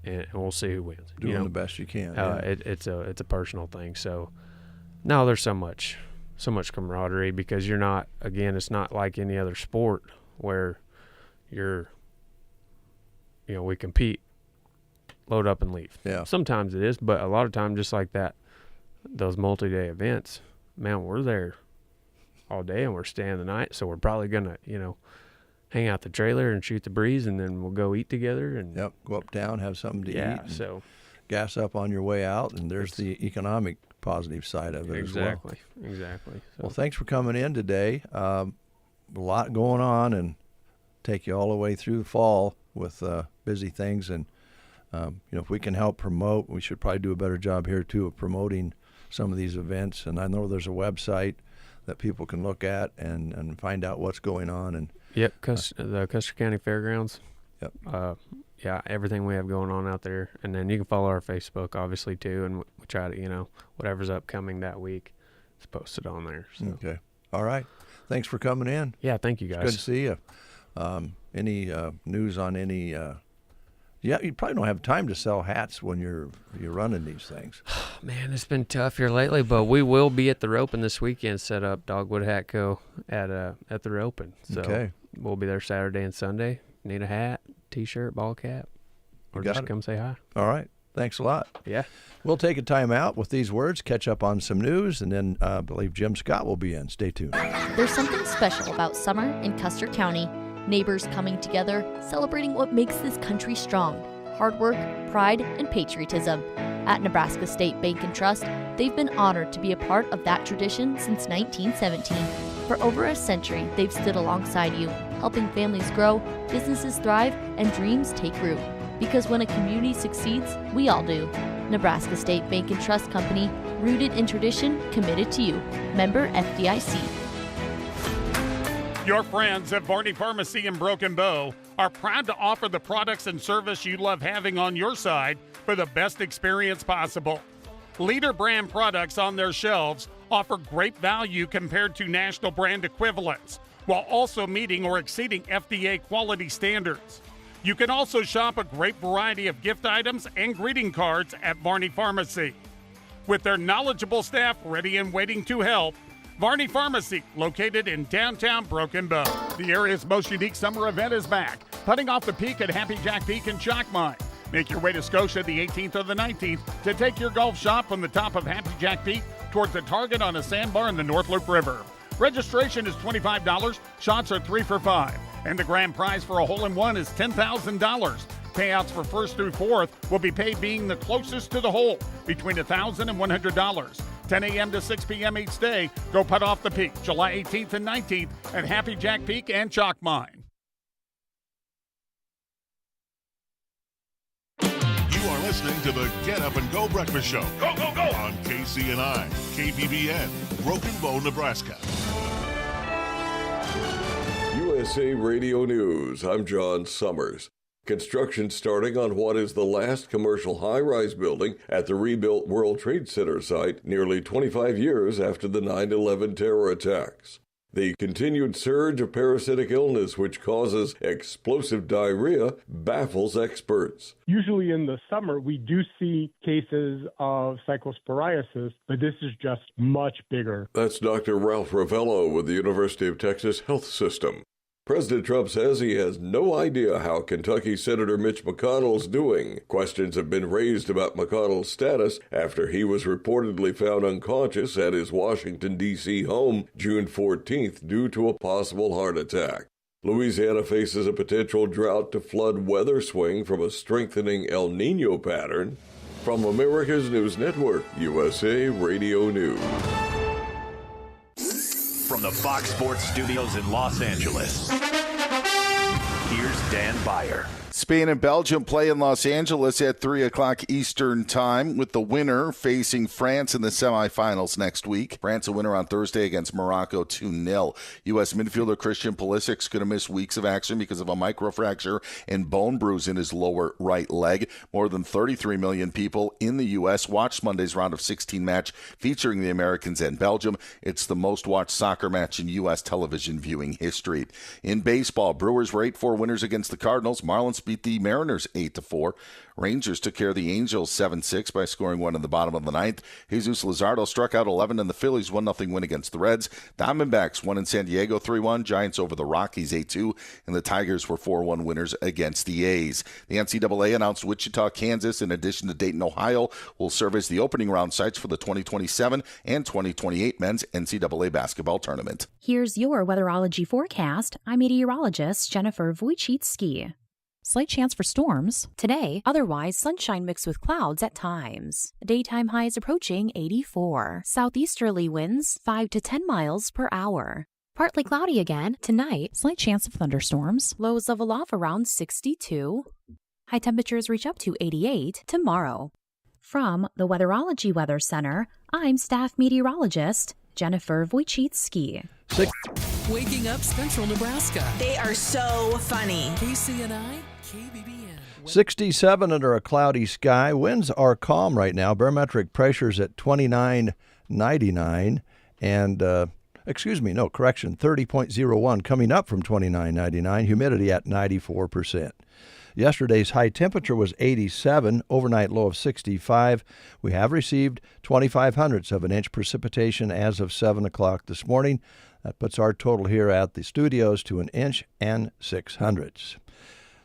and we'll see who wins. Doing the best you can. It's a personal thing. So, no, there's so much camaraderie, because you're not, again, it's not like any other sport where we compete load up and leave. Yeah. Sometimes it is, but a lot of times, just like that, those multi-day events, man, we're there all day and we're staying the night. So we're probably going to, hang out the trailer and shoot the breeze, and then we'll go eat together. And go uptown, have something to eat. Yeah, so gas up on your way out, and there's the economic positive side of it as well. Exactly. So. Well, thanks for coming in today. A lot going on, and take you all the way through the fall with busy things. And, if we can help promote, we should probably do a better job here, too, of promoting some of these events. And I know there's a website that people can look at and find out what's going on. And Yep, the Custer County Fairgrounds. Yep. Everything we have going on out there. And then you can follow our Facebook, obviously, too. And we try to, whatever's upcoming that week is posted on there. So. Okay. All right. Thanks for coming in. Yeah, thank you, guys. It's good to see you. Any news on any you probably don't have time to sell hats when you're running these things. Man, it's been tough here lately, but we will be at the Roping this weekend, set up Dogwood Hat Co. at the Roping. So okay. We'll be there Saturday and Sunday. Need a hat, T-shirt, ball cap, or just come say hi. All right. Thanks a lot. Yeah. We'll take a time out with these words, catch up on some news, and then I believe Jim Scott will be in. Stay tuned. There's something special about summer in Custer County. Neighbors coming together, celebrating what makes this country strong. Hard work, pride, and patriotism. At Nebraska State Bank and Trust, they've been honored to be a part of that tradition since 1917. For over a century, they've stood alongside you, helping families grow, businesses thrive, and dreams take root. Because when a community succeeds, we all do. Nebraska State Bank and Trust Company, rooted in tradition, committed to you. Member FDIC. Your friends at Varney Pharmacy in Broken Bow are proud to offer the products and service you love having on your side for the best experience possible. Leader brand products on their shelves offer great value compared to national brand equivalents, while also meeting or exceeding FDA quality standards. You can also shop a great variety of gift items and greeting cards at Varney Pharmacy. With their knowledgeable staff ready and waiting to help, Varney Pharmacy, located in downtown Broken Bow. The area's most unique summer event is back, putting off the peak at Happy Jack Peak and Chalk Mine. Make your way to Scotia the 18th or the 19th to take your golf shot from the top of Happy Jack Peak towards the target on a sandbar in the North Loop River. Registration is $25, shots are 3 for $5, and the grand prize for a hole-in-one is $10,000. Payouts for 1st through 4th will be paid being the closest to the hole, between $1,000 and $100. 10 a.m. to 6 p.m. each day. Go putt off the peak, July 18th and 19th at Happy Jack Peak and Chalk Mine. You are listening to the Get Up and Go Breakfast Show. Go, go, go! On KCNI, KBBN, Broken Bow, Nebraska. USA Radio News, I'm John Summers. Construction starting on what is the last commercial high-rise building at the rebuilt World Trade Center site nearly 25 years after the 9/11 terror attacks. The continued surge of parasitic illness, which causes explosive diarrhea, baffles experts. Usually in the summer, we do see cases of cyclosporiasis, but this is just much bigger. That's Dr. Ralph Ravello with the University of Texas Health System. President Trump says he has no idea how Kentucky Senator Mitch McConnell is doing. Questions have been raised about McConnell's status after he was reportedly found unconscious at his Washington, D.C. home June 14th due to a possible heart attack. Louisiana faces a potential drought to flood weather swing from a strengthening El Nino pattern. From America's News Network, USA Radio News. From the Fox Sports Studios in Los Angeles, here's Dan Byer. Spain and Belgium play in Los Angeles at 3 o'clock Eastern Time, with the winner facing France in the semifinals next week. France a winner on Thursday against Morocco 2-0. U.S. midfielder Christian Pulisic's going to miss weeks of action because of a microfracture and bone bruise in his lower right leg. More than 33 million people in the U.S. watched Monday's round of 16 match featuring the Americans and Belgium. It's the most watched soccer match in U.S. television viewing history. In baseball, Brewers were 8-4 winners against the Cardinals. Marlins beat beat the Mariners 8-4. Rangers took care of the Angels 7-6 by scoring 1 in the bottom of the ninth. Jesus Luzardo struck out 11, and the Phillies 1-0 win against the Reds. Diamondbacks won in San Diego 3-1. Giants over the Rockies 8-2, and the Tigers were 4-1 winners against the A's. The NCAA announced Wichita, Kansas, in addition to Dayton, Ohio, will serve as the opening round sites for the 2027 and 2028 men's NCAA basketball tournament. Here's your weatherology forecast. I'm meteorologist Jennifer Wojcicki. Slight chance for storms today, otherwise sunshine mixed with clouds at times. Daytime highs approaching 84. Southeasterly winds 5 to 10 miles per hour. Partly cloudy again tonight, slight chance of thunderstorms. Lows level off around 62. High temperatures reach up to 88 tomorrow. From the Weatherology Weather Center, I'm staff meteorologist Jennifer Wojcicki. Waking up Central Nebraska. They are so funny. KCNI, KBBN. 67 under a cloudy sky. Winds are calm right now. Barometric pressure's at 29.99 and 30.01 coming up from 29.99. Humidity at 94%. Yesterday's high temperature was 87, overnight low of 65. We have received 0.25 of an inch precipitation as of 7 o'clock this morning. That puts our total here at the studios to 1 inch and 0.06.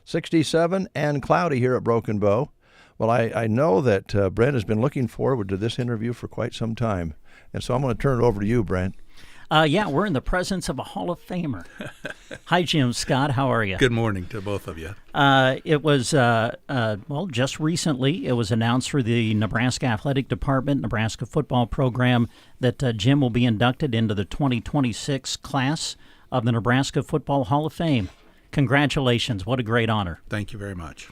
67 and cloudy here at Broken Bow. Well, I know that Brent has been looking forward to this interview for quite some time, and so I'm going to turn it over to you, Brent. Yeah, we're in the presence of a Hall of Famer. Hi, Jim Scott. How are you? Good morning to both of you. It was, just recently, it was announced through the Nebraska Athletic Department, Nebraska football program, that Jim will be inducted into the 2026 class of the Nebraska Football Hall of Fame. Congratulations. What a great honor. Thank you very much.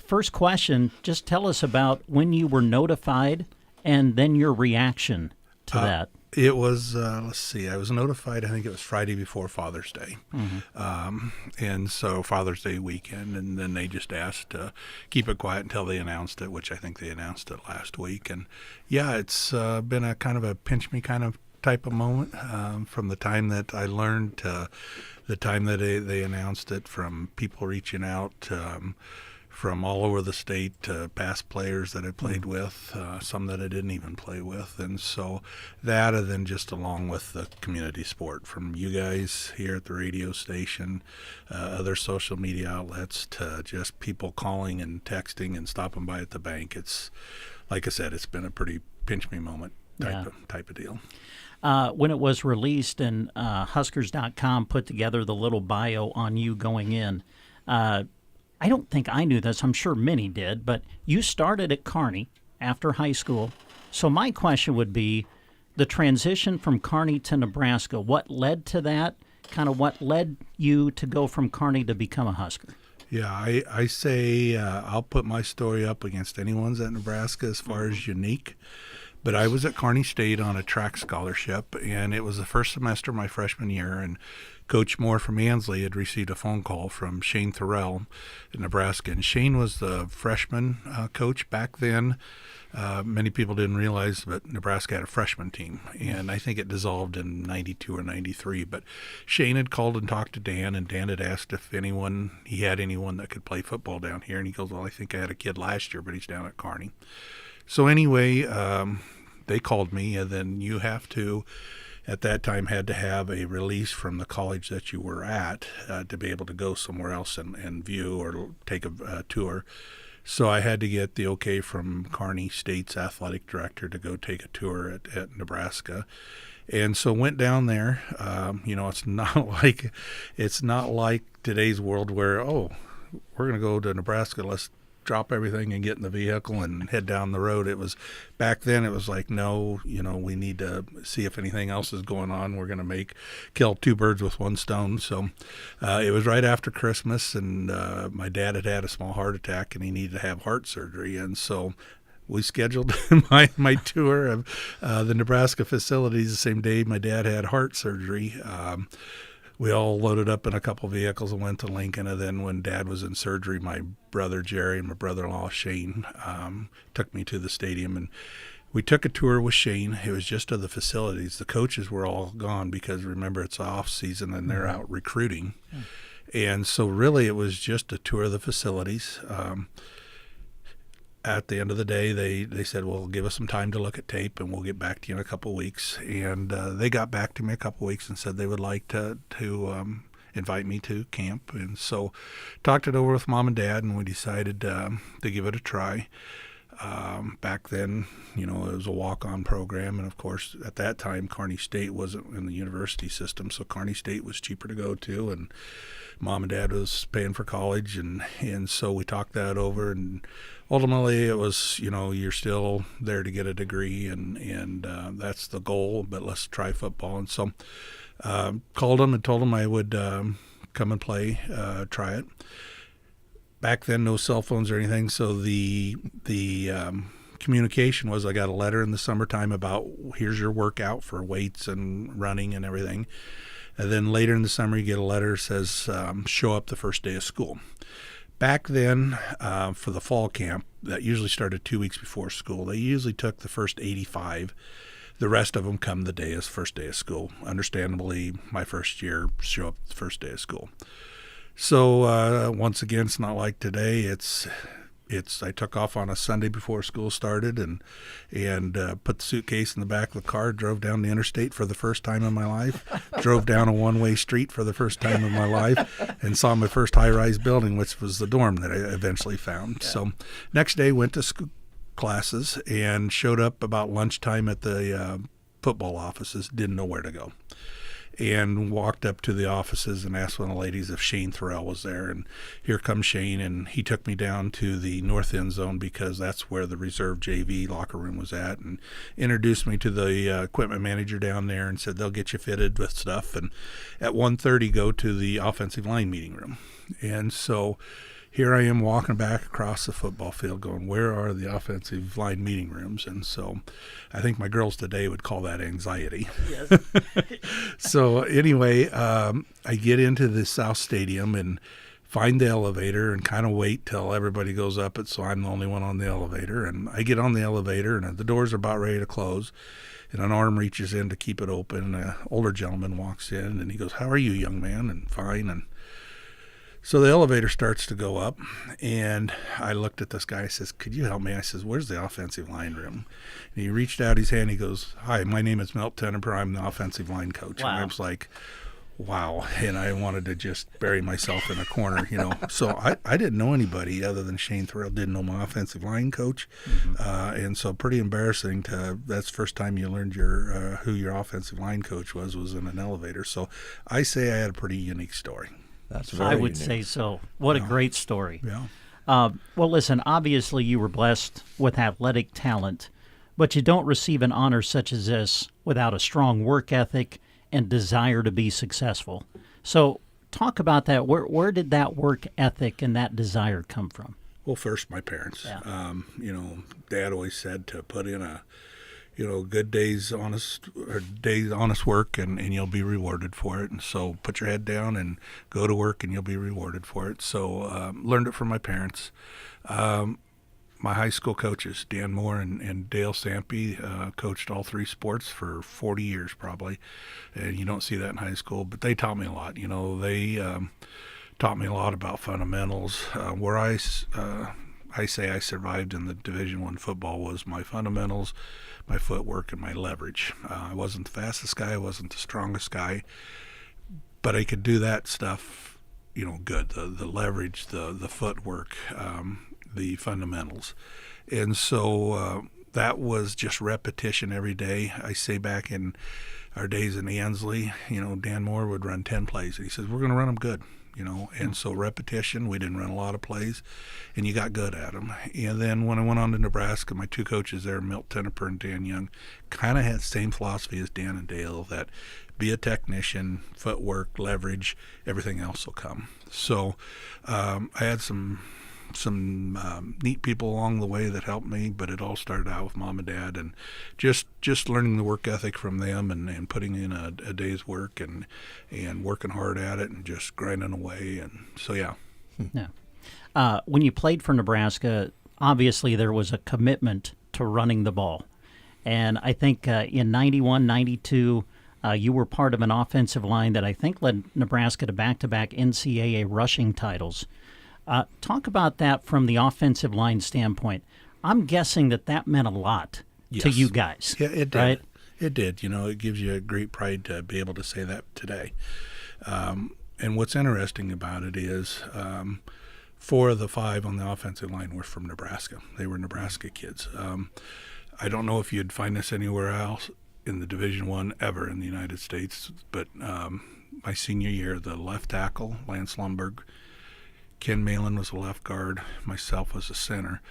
First question, just tell us about when you were notified and then your reaction to that. It was, I was notified, I think it was Friday before Father's Day. Mm-hmm. And so Father's Day weekend, and then they just asked to keep it quiet until they announced it, which I think they announced it last week. And yeah, it's been a kind of a pinch me kind of type of moment from the time that I learned to the time that they announced it, from people reaching out from all over the state to past players that I played with, some that I didn't even play with. And so that, and then just along with the community support from you guys here at the radio station, other social media outlets, to just people calling and texting and stopping by at the bank. It's, like I said, it's been a pretty pinch me moment type of deal. When it was released and Huskers.com put together the little bio on you going in, I don't think I knew this. I'm sure many did, but you started at Kearney after high school. So my question would be the transition from Kearney to Nebraska. What led to that? Kind of what led you to go from Kearney to become a Husker? Yeah, I say I'll put my story up against anyone's at Nebraska as far as unique. But I was at Kearney State on a track scholarship, and it was the first semester of my freshman year, and Coach Moore from Ansley had received a phone call from Shane Thorell in Nebraska. And Shane was the freshman coach back then. Many people didn't realize, but Nebraska had a freshman team, and I think it dissolved in 92 or 93. But Shane had called and talked to Dan, and Dan had asked if he had anyone that could play football down here. And he goes, well, I think I had a kid last year, but he's down at Kearney. So anyway, they called me, and then you have to, at that time, had to have a release from the college that you were at to be able to go somewhere else and view or take a tour. So I had to get the okay from Kearney State's athletic director to go take a tour at Nebraska. And so went down there. It's not like today's world where, we're going to go to Nebraska, let's drop everything and get in the vehicle and head down the road. It was back then, it was like, no, we need to see if anything else is going on. We're going to kill two birds with one stone. So it was right after Christmas, and my dad had a small heart attack, and he needed to have heart surgery. And so we scheduled my tour of the Nebraska facilities the same day my dad had heart surgery. We all loaded up in a couple vehicles and went to Lincoln. And then when Dad was in surgery, my brother Jerry and my brother-in-law Shane took me to the stadium. And we took a tour with Shane. It was just of the facilities. The coaches were all gone because, remember, it's off season and they're out recruiting. And so really it was just a tour of the facilities. At the end of the day, they said, well, give us some time to look at tape and we'll get back to you in a couple of weeks. And they got back to me a couple of weeks and said they would like to invite me to camp. And so talked it over with Mom and Dad, and we decided to give it a try. Back then, it was a walk-on program, and of course, at that time, Kearney State wasn't in the university system, so Kearney State was cheaper to go to, and Mom and Dad was paying for college, and so we talked that over, and ultimately it was, you're still there to get a degree, and that's the goal, but let's try football. And so called them and told them I would come and play, try it. Back then, no cell phones or anything, so the communication was I got a letter in the summertime about here's your workout for weights and running and everything. And then later in the summer, you get a letter that says show up the first day of school. Back then, for the fall camp, that usually started 2 weeks before school. They usually took the first 85. The rest of them come the first day of school. Understandably, my first year, show up the first day of school. So once again, it's not like today. It's I took off on a Sunday before school started and put the suitcase in the back of the car, drove down the interstate for the first time in my life, drove down a one-way street for the first time in my life, and saw my first high-rise building, which was the dorm that I eventually found. Yeah. So next day, went to school classes and showed up about lunchtime at the football offices, didn't know where to go. And walked up to the offices and asked one of the ladies if Shane Thorell was there. And here comes Shane, and he took me down to the north end zone because that's where the reserve JV locker room was at, and introduced me to the equipment manager down there and said they'll get you fitted with stuff. And at 1:30, go to the offensive line meeting room. And so here I am walking back across the football field going, where are the offensive line meeting rooms? And so I think my girls today would call that anxiety. Yes. So anyway, I get into the South Stadium and find the elevator and kind of wait till everybody goes up it, so I'm the only one on the elevator. And I get on the elevator, and the doors are about ready to close, and an arm reaches in to keep it open. An older gentleman walks in, and he goes, how are you, young man? And fine. And so the elevator starts to go up, and I looked at this guy. I says, could you help me? I says, where's the offensive line room? And he reached out his hand. He goes, hi, my name is Milt Tenneper. I'm the offensive line coach. Wow. And I was like, wow. And I wanted to just bury myself in a corner, So I didn't know anybody other than Shane Thorell. Didn't know my offensive line coach. Mm-hmm. And so pretty embarrassing that's the first time you learned who your offensive line coach was in an elevator. So I say I had a pretty unique story. That's very I would unique. say so. What a great story. Yeah. Well, listen, obviously you were blessed with athletic talent, but you don't receive an honor such as this without a strong work ethic and desire to be successful. So talk about that. Where did that work ethic and that desire come from? Well, first, my parents. Yeah. Dad always said to put in a good days honest work and you'll be rewarded for it. And so put your head down and go to work and you'll be rewarded for it. So learned it from my parents. My high school coaches, Dan Moore and Dale Stampy, coached all three sports for 40 years probably. And you don't see that in high school, but they taught me a lot. They taught me a lot about fundamentals. Where I say I survived in the Division I football was my fundamentals, my footwork, and my leverage. I wasn't the fastest guy, I wasn't the strongest guy, but I could do that stuff, good. The leverage, the footwork, the fundamentals. And so that was just repetition every day. I say back in our days in Ansley, Dan Moore would run 10 plays. And he says, we're going to run them good. And so repetition, we didn't run a lot of plays, and you got good at them. And then when I went on to Nebraska, my two coaches there, Milt Tenneper and Dan Young, kind of had the same philosophy as Dan and Dale, that be a technician, footwork, leverage, everything else will come. So I had some neat people along the way that helped me, but it all started out with Mom and Dad, and just learning the work ethic from them and putting in a day's work and working hard at it and just grinding away. And so, yeah. When you played for Nebraska, obviously there was a commitment to running the ball. And I think in 91, 92, You were part of an offensive line that I think led Nebraska to back-to-back NCAA rushing titles. Talk about that from the offensive line standpoint. I'm guessing that meant a lot to you guys. Yeah, it did. Right? It did. It gives you a great pride to be able to say that today. And what's interesting about it is 4 of the 5 on the offensive line were from Nebraska. They were Nebraska kids. I don't know if you'd find this anywhere else in the Division I ever in the United States, but my senior year, the left tackle, Lance Lundberg, Ken Malin was a left guard, myself was a center.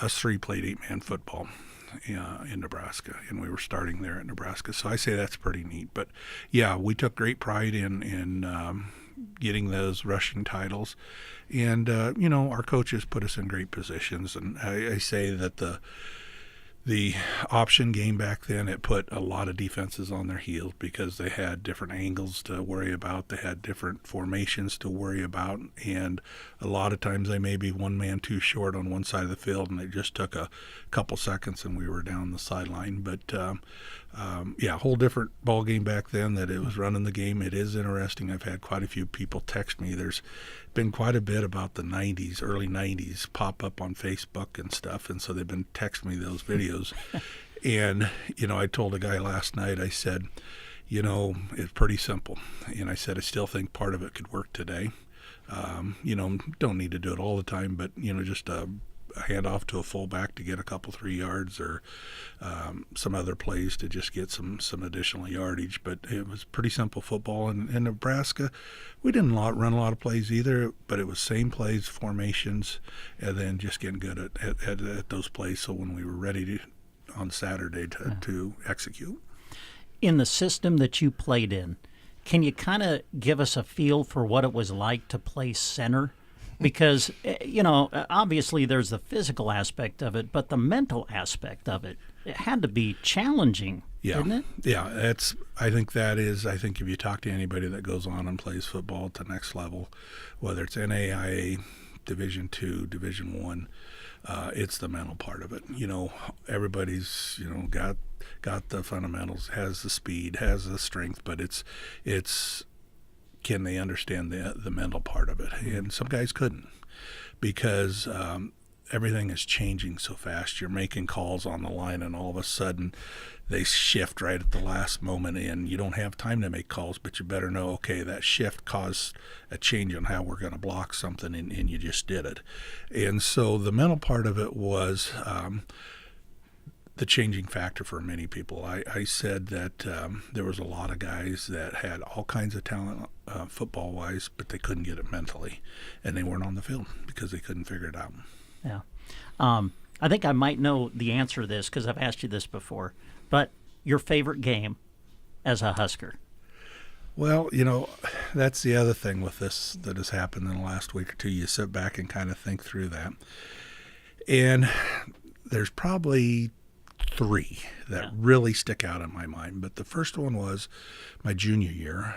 Us 3 played 8-man football in Nebraska, and we were starting there at Nebraska. So I say that's pretty neat. But, yeah, we took great pride in getting those rushing titles. And, our coaches put us in great positions. And I say that the option game back then, it put a lot of defenses on their heels because they had different angles to worry about. They had different formations to worry about. And a lot of times they may be one man too short on one side of the field, and it just took a couple seconds and we were down the sideline. But, a whole different ball game back then that it was running the game. It is interesting. I've had quite a few people text me. There's been quite a bit about the 90s, early 90s, pop up on Facebook and stuff, and so they've been texting me those videos. And, I told a guy last night, I said, it's pretty simple. And I said, I still think part of it could work today. Don't need to do it all the time, but, just a handoff to a fullback to get a couple 3 yards or some other plays to just get some additional yardage. But it was pretty simple football. And in Nebraska, we didn't run a lot of plays either, but it was same plays, formations, and then just getting good at those plays. So when we were ready on Saturday to execute. In the system that you played in, can you kind of give us a feel for what it was like to play center? Because, obviously there's the physical aspect of it, but the mental aspect of it had to be challenging, didn't it? Yeah, I think if you talk to anybody that goes on and plays football at the next level, whether it's NAIA, Division II, Division I, it's the mental part of it. Everybody's, got the fundamentals, has the speed, has the strength, but it's can they understand the mental part of it? And some guys couldn't because everything is changing so fast. You're making calls on the line, and all of a sudden they shift right at the last moment, and you don't have time to make calls, but you better know, okay, that shift caused a change on how we're going to block something, and you just did it. And so the mental part of it was the changing factor for many people. I said that there was a lot of guys that had all kinds of talent football-wise, but they couldn't get it mentally, and they weren't on the field because they couldn't figure it out. Yeah. I think I might know the answer to this because I've asked you this before, but your favorite game as a Husker? Well, that's the other thing with this that has happened in the last week or two. You sit back and kind of think through that. And there's probably 3 that really stick out in my mind. But the first one was my junior year.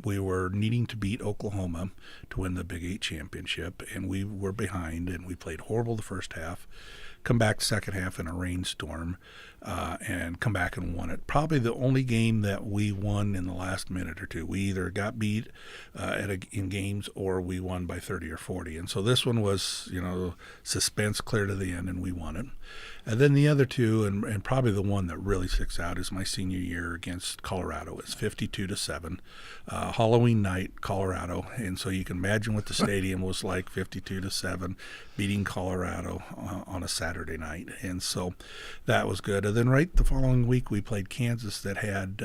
We were needing to beat Oklahoma to win the Big 8 championship, and we were behind, and we played horrible the first half, come back second half in a rainstorm, and come back and won it. Probably the only game that we won in the last minute or two. We either got beat in games or we won by 30 or 40. And so this one was, suspense clear to the end, and we won it. And then the other 2, and probably the one that really sticks out, is my senior year against Colorado. It's 52-7, Halloween night, Colorado. And so you can imagine what the stadium was like, 52-7, beating Colorado on a Saturday night. And so that was good. And then right the following week, we played Kansas that had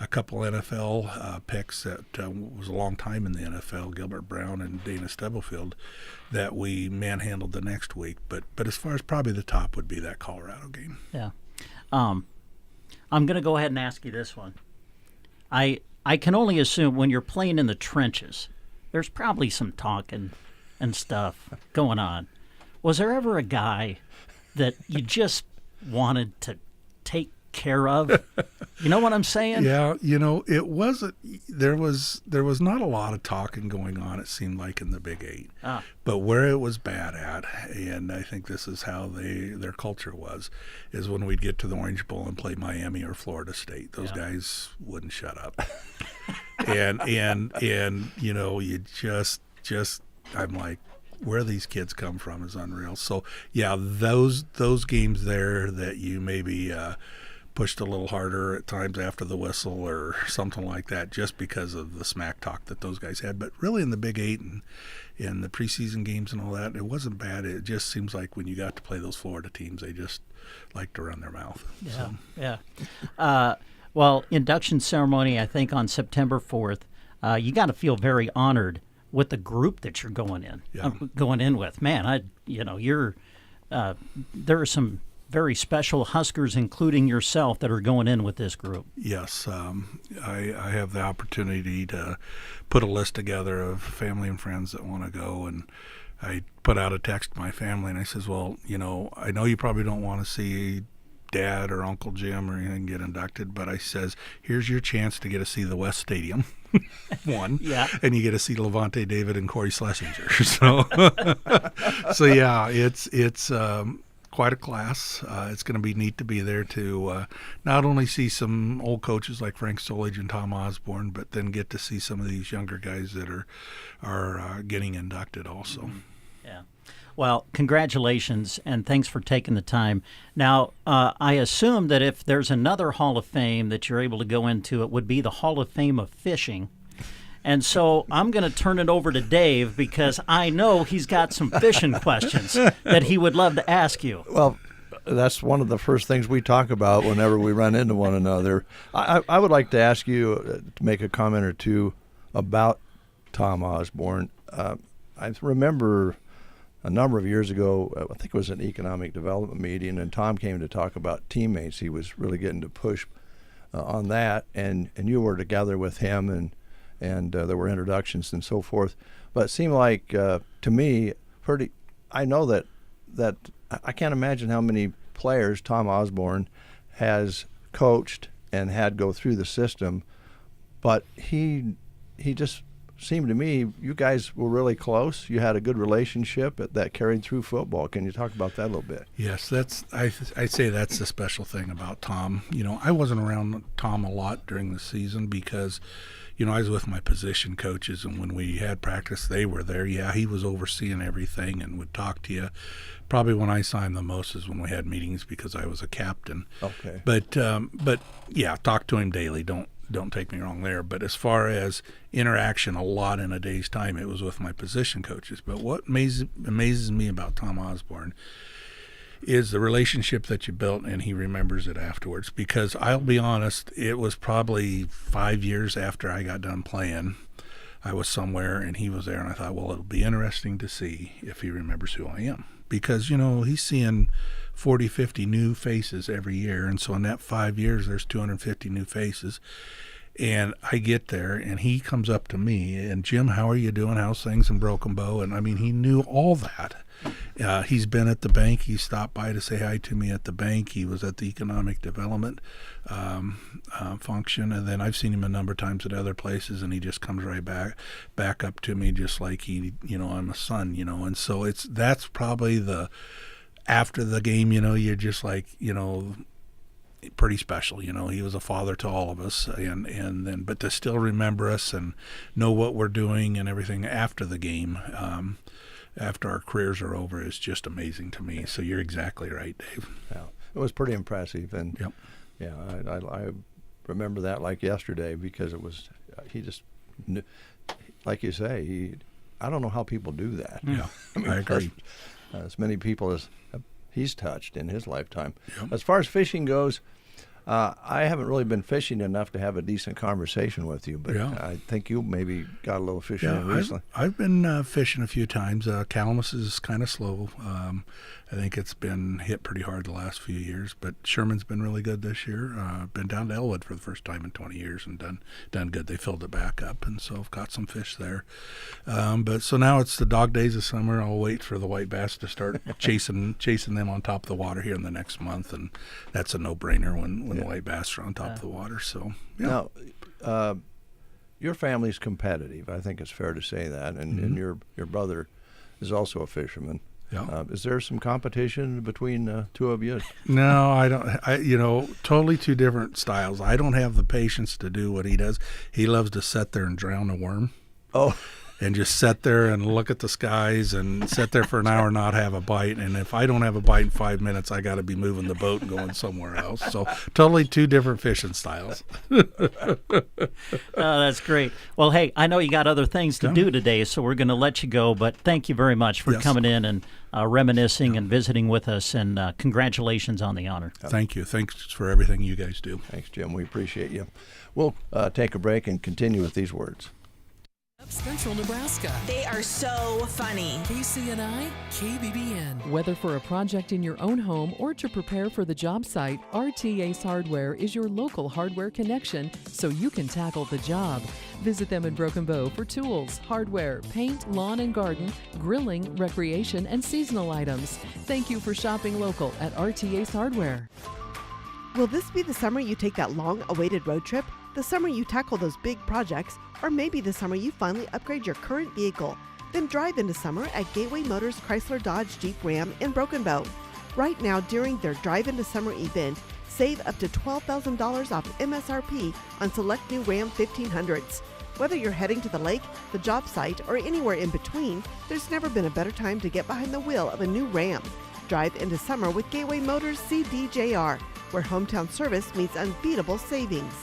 a couple NFL picks that was a long time in the NFL, Gilbert Brown and Dana Stubblefield, that we manhandled the next week. But as far as probably the top would be that Colorado game. Yeah. I'm going to go ahead and ask you this one. I can only assume when you're playing in the trenches, there's probably some talking and stuff going on. Was there ever a guy that you just wanted to take care of. You know what I'm saying? Yeah, it wasn't. There was not a lot of talking going on. It seemed like in the Big Eight, but where it was bad at, and I think this is how their culture was, is when we'd get to the Orange Bowl and play Miami or Florida State. Those guys wouldn't shut up, and you just I'm like, where these kids come from is unreal. So yeah, those games there that you maybe pushed a little harder at times after the whistle or something like that, just because of the smack talk that those guys had. But really in the Big Eight and in the preseason games and all that, it wasn't bad. It just seems like when you got to play those Florida teams, they just like to run their mouth. Well, induction ceremony, I think on September 4th, you got to feel very honored with the group that you're going in with. Man, there are some very special Huskers, including yourself, that are going in with this group. Yes, I have the opportunity to put a list together of family and friends that want to go, and I put out a text to my family, and I says, well, I know you probably don't want to see Dad or Uncle Jim or anything get inducted, but I says, here's your chance to get to see the West Stadium. One, and you get to see Levante David and Corey Schlesinger. So yeah, it's quite a class. It's going to be neat to be there to not only see some old coaches like Frank Solich and Tom Osborne, but then get to see some of these younger guys that are getting inducted also. Yeah. Well, congratulations, and thanks for taking the time. Now, I assume that if there's another Hall of Fame that you're able to go into, it would be the Hall of Fame of fishing. And so I'm going to turn it over to Dave because I know he's got some fishing questions that he would love to ask you. Well, that's one of the first things we talk about whenever we run into one another. I would like to ask you to make a comment or two about Tom Osborne. I remember a number of years ago, I think it was an economic development meeting, and Tom came to talk about teammates. He was really getting to push on that, and you were together with him, and there were introductions and so forth. But it seemed like, to me, I know that I can't imagine how many players Tom Osborne has coached and had go through the system, but he just seemed to me, you guys were really close. You had a good relationship that carried through football. Can you talk about that a little bit? Yes, I'd say that's the special thing about Tom. I wasn't around Tom a lot during the season because, I was with my position coaches, and when we had practice, they were there. Yeah, he was overseeing everything and would talk to you. Probably when I signed the most is when we had meetings because I was a captain. Okay. But yeah, talk to him daily. Don't take me wrong there. But as far as interaction, a lot in a day's time, it was with my position coaches. But what amazes me about Tom Osborne is the relationship that you built, and he remembers it afterwards. Because I'll be honest, it was probably 5 years after I got done playing. I was somewhere, and he was there, and I thought, well, it'll be interesting to see if he remembers who I am. Because, he's seeing 40, 50 new faces every year. And so in that 5 years, there's 250 new faces. And I get there, and he comes up to me, and Jim, how are you doing? How's things in Broken Bow? And, he knew all that. He's been at the bank. He stopped by to say hi to me at the bank. He was at the economic development function. And then I've seen him a number of times at other places, and he just comes right back up to me just like I'm a son, And so that's probably after the game, you're just like, pretty special. He was a father to all of us, but to still remember us and know what we're doing and everything after the game, after our careers are over, is just amazing to me. So you're exactly right, Dave. Yeah, it was pretty impressive, and I remember that like yesterday because it was he just knew, like you say, I don't know how people do that. Yeah, I agree. As many people as he's touched in his lifetime. Yep. As far as fishing goes, I haven't really been fishing enough to have a decent conversation with you, but I think you maybe got a little fishing in recently. I've been fishing a few times. Calamus is kind of slow. I think it's been hit pretty hard the last few years, but Sherman's been really good this year. Been down to Elwood for the first time in 20 years and done good. They filled it back up, and so I've caught some fish there. But so now it's the dog days of summer. I'll wait for the white bass to start chasing them on top of the water here in the next month, and that's a no-brainer when the white bass are on top of the water. So yeah. Now, your family's competitive. I think it's fair to say that, and your brother is also a fisherman. Yeah. Is there some competition between two of you? No, I don't. Totally two different styles. I don't have the patience to do what he does. He loves to sit there and drown a worm. Oh. And just sit there and look at the skies and sit there for an hour and not have a bite. And if I don't have a bite in 5 minutes, I got to be moving the boat and going somewhere else. So totally two different fishing styles. That's great. Well, hey, I know you got other things to do today, so we're going to let you go. But thank you very much for coming in and reminiscing and visiting with us. And congratulations on the honor. Thank you. Thanks for everything you guys do. Thanks, Jim. We appreciate you. We'll take a break and continue with these words. Central Nebraska. They are so funny. KCNI, KBBN. Whether for a project in your own home or to prepare for the job site, RTA's Hardware is your local hardware connection so you can tackle the job. Visit them in Broken Bow for tools, hardware, paint, lawn and garden, grilling, recreation, and seasonal items. Thank you for shopping local at RTA's Hardware. Will this be the summer you take that long-awaited road trip? The summer you tackle those big projects? Or maybe the summer you finally upgrade your current vehicle? Then drive into summer at Gateway Motors Chrysler Dodge Jeep Ram in Broken Bow. Right now, during their Drive into Summer event, save up to $12,000 off MSRP on select new Ram 1500s. Whether you're heading to the lake, the job site, or anywhere in between, there's never been a better time to get behind the wheel of a new Ram. Drive into summer with Gateway Motors CDJR, where hometown service meets unbeatable savings.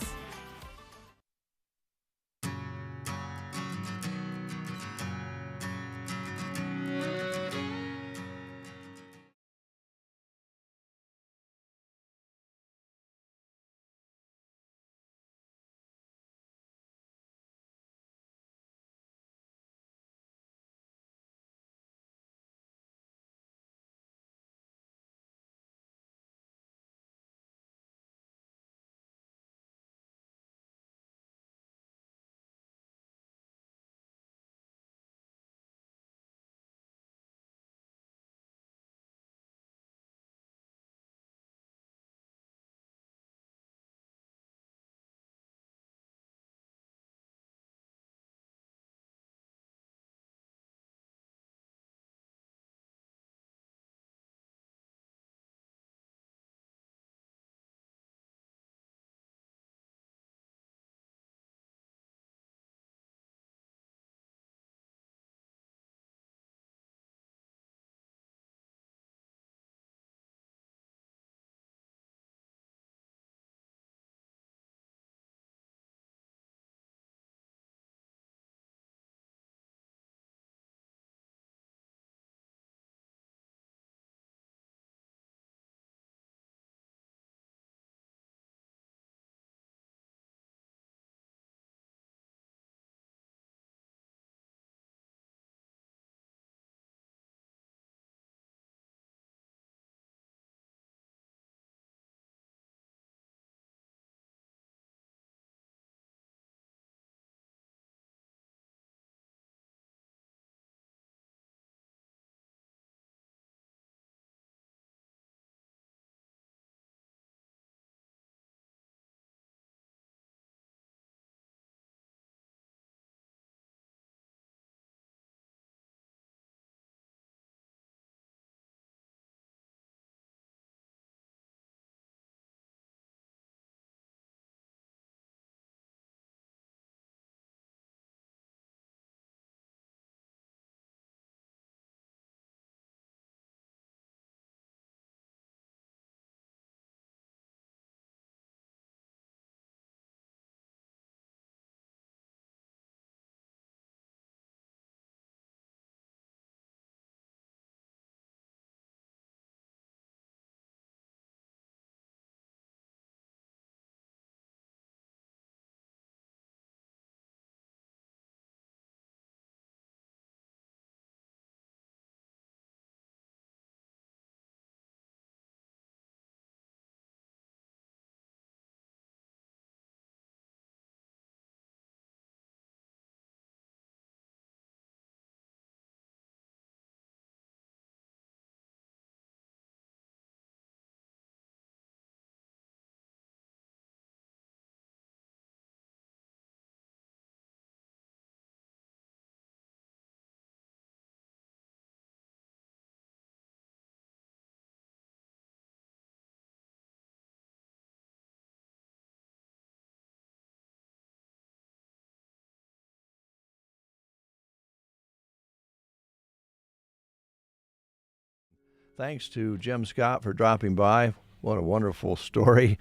thanks to Jim Scott for dropping by. What a wonderful story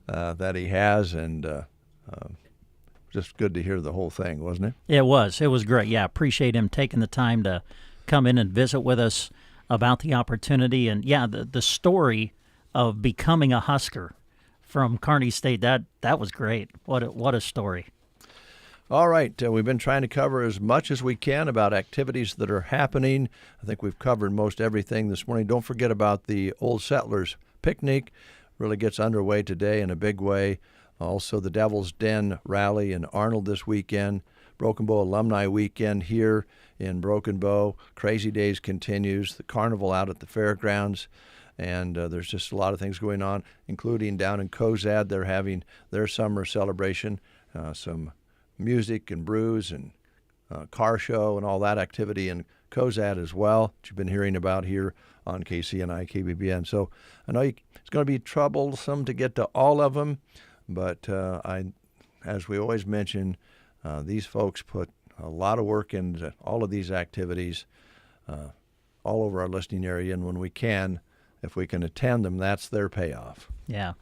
that he has, and just good to hear the whole thing, wasn't it? It was. It was great. Yeah, appreciate him taking the time to come in and visit with us about the opportunity. And, yeah, the story of becoming a Husker from Kearney State, that was great. What a story. All right, we've been trying to cover as much as we can about activities that are happening. I think we've covered most everything this morning. Don't forget about the Old Settlers Picnic. Really gets underway today in a big way. Also, the Devil's Den Rally in Arnold this weekend. Broken Bow Alumni Weekend here in Broken Bow. Crazy Days continues. The carnival out at the fairgrounds. And there's just a lot of things going on, including down in Cozad. They're having their summer celebration. Some music and brews and car show and all that activity in Cozad as well, that you've been hearing about here on KCNI, KBBN. So I know it's going to be troublesome to get to all of them. But as we always mention, these folks put a lot of work into all of these activities all over our listening area. And when we can, if we can attend them, that's their payoff. Yeah.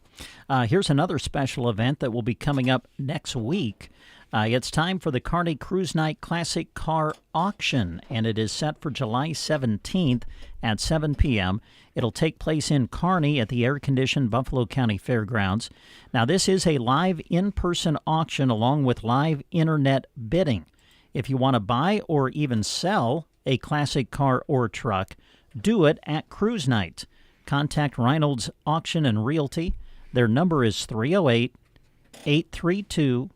Here's another special event that will be coming up next week. It's time for the Kearney Cruise Night Classic Car Auction, and it is set for July 17th at 7 p.m. It'll take place in Kearney at the air-conditioned Buffalo County Fairgrounds. Now, this is a live in-person auction along with live internet bidding. If you want to buy or even sell a classic car or truck, do it at Cruise Night. Contact Reynolds Auction and Realty. Their number is 308-832-2444.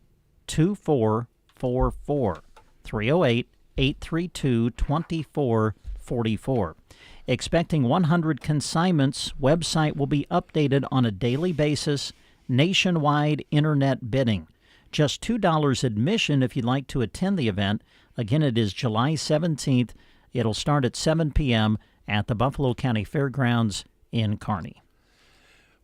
308-832-2444. Expecting 100 consignments. Website will be updated on a daily basis. Nationwide internet bidding. Just $2 admission if you'd like to attend the event. Again, it is July 17th. It'll start at 7 p.m. at the Buffalo County Fairgrounds in Kearney.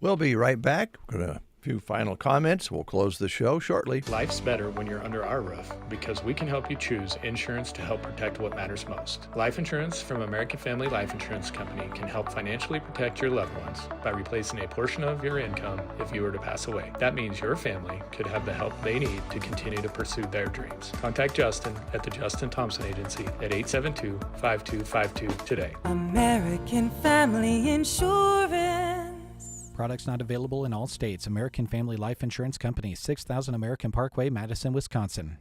We'll be right back. We're going to few final comments. We'll close the show shortly. Life's better when you're under our roof because we can help you choose insurance to help protect what matters most. Life insurance from American Family Life Insurance Company can help financially protect your loved ones by replacing a portion of your income if you were to pass away. That means your family could have the help they need to continue to pursue their dreams. Contact Justin at the Justin Thompson Agency at 872-5252 today. American Family Insurance. Products not available in all states. American Family Life Insurance Company, 6000 American Parkway, Madison, Wisconsin.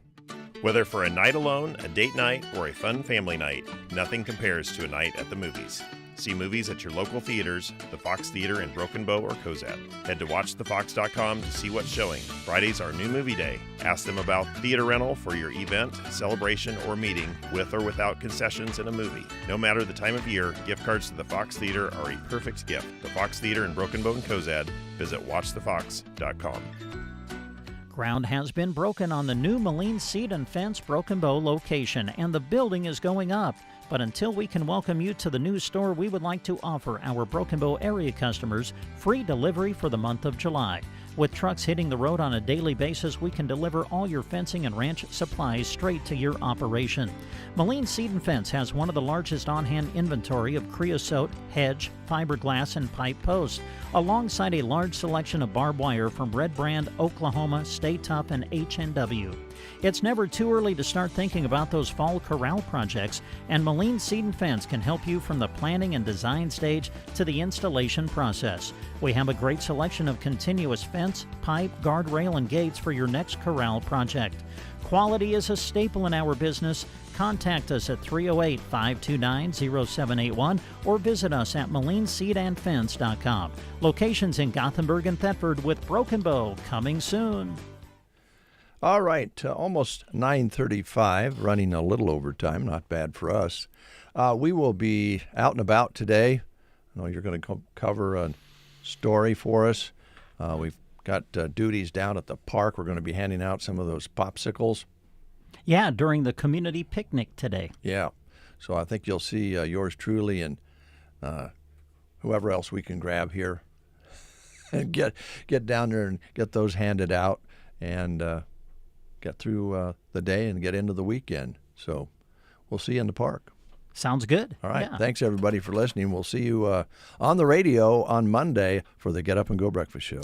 Whether for a night alone, a date night, or a fun family night, nothing compares to a night at the movies. See movies at your local theaters, the Fox Theater in Broken Bow or Cozad. Head to watchthefox.com to see what's showing. Fridays are new movie day. Ask them about theater rental for your event, celebration, or meeting with or without concessions in a movie. No matter the time of year, gift cards to the Fox Theater are a perfect gift. The Fox Theater in Broken Bow and Cozad. Visit watchthefox.com. Ground has been broken on the new Moline Seed and Fence Broken Bow location, and the building is going up. But until we can welcome you to the new store, we would like to offer our Broken Bow area customers free delivery for the month of July. With trucks hitting the road on a daily basis, we can deliver all your fencing and ranch supplies straight to your operation. Moline Seed and Fence has one of the largest on-hand inventory of creosote, hedge, fiberglass, and pipe posts, alongside a large selection of barbed wire from Red Brand, Oklahoma, Stay Tough, and H&W. It's never too early to start thinking about those fall corral projects, and Moline Seed and Fence can help you from the planning and design stage to the installation process. We have a great selection of continuous fence, pipe, guardrail, and gates for your next corral project. Quality is a staple in our business. Contact us at 308-529-0781 or visit us at MolineSeedandFence.com. Locations in Gothenburg and Thetford, with Broken Bow coming soon. All right, almost 9:35, running a little overtime, not bad for us. We will be out and about today. I know you're going to cover a story for us. We've got duties down at the park. We're going to be handing out some of those popsicles. Yeah, during the community picnic today. Yeah, so I think you'll see yours truly and whoever else we can grab here and get down there and get those handed out and get through the day and get into the weekend. So we'll see you in the park. Sounds good. All right. Yeah. Thanks, everybody, for listening. We'll see you on the radio on Monday for the Get Up and Go Breakfast Show.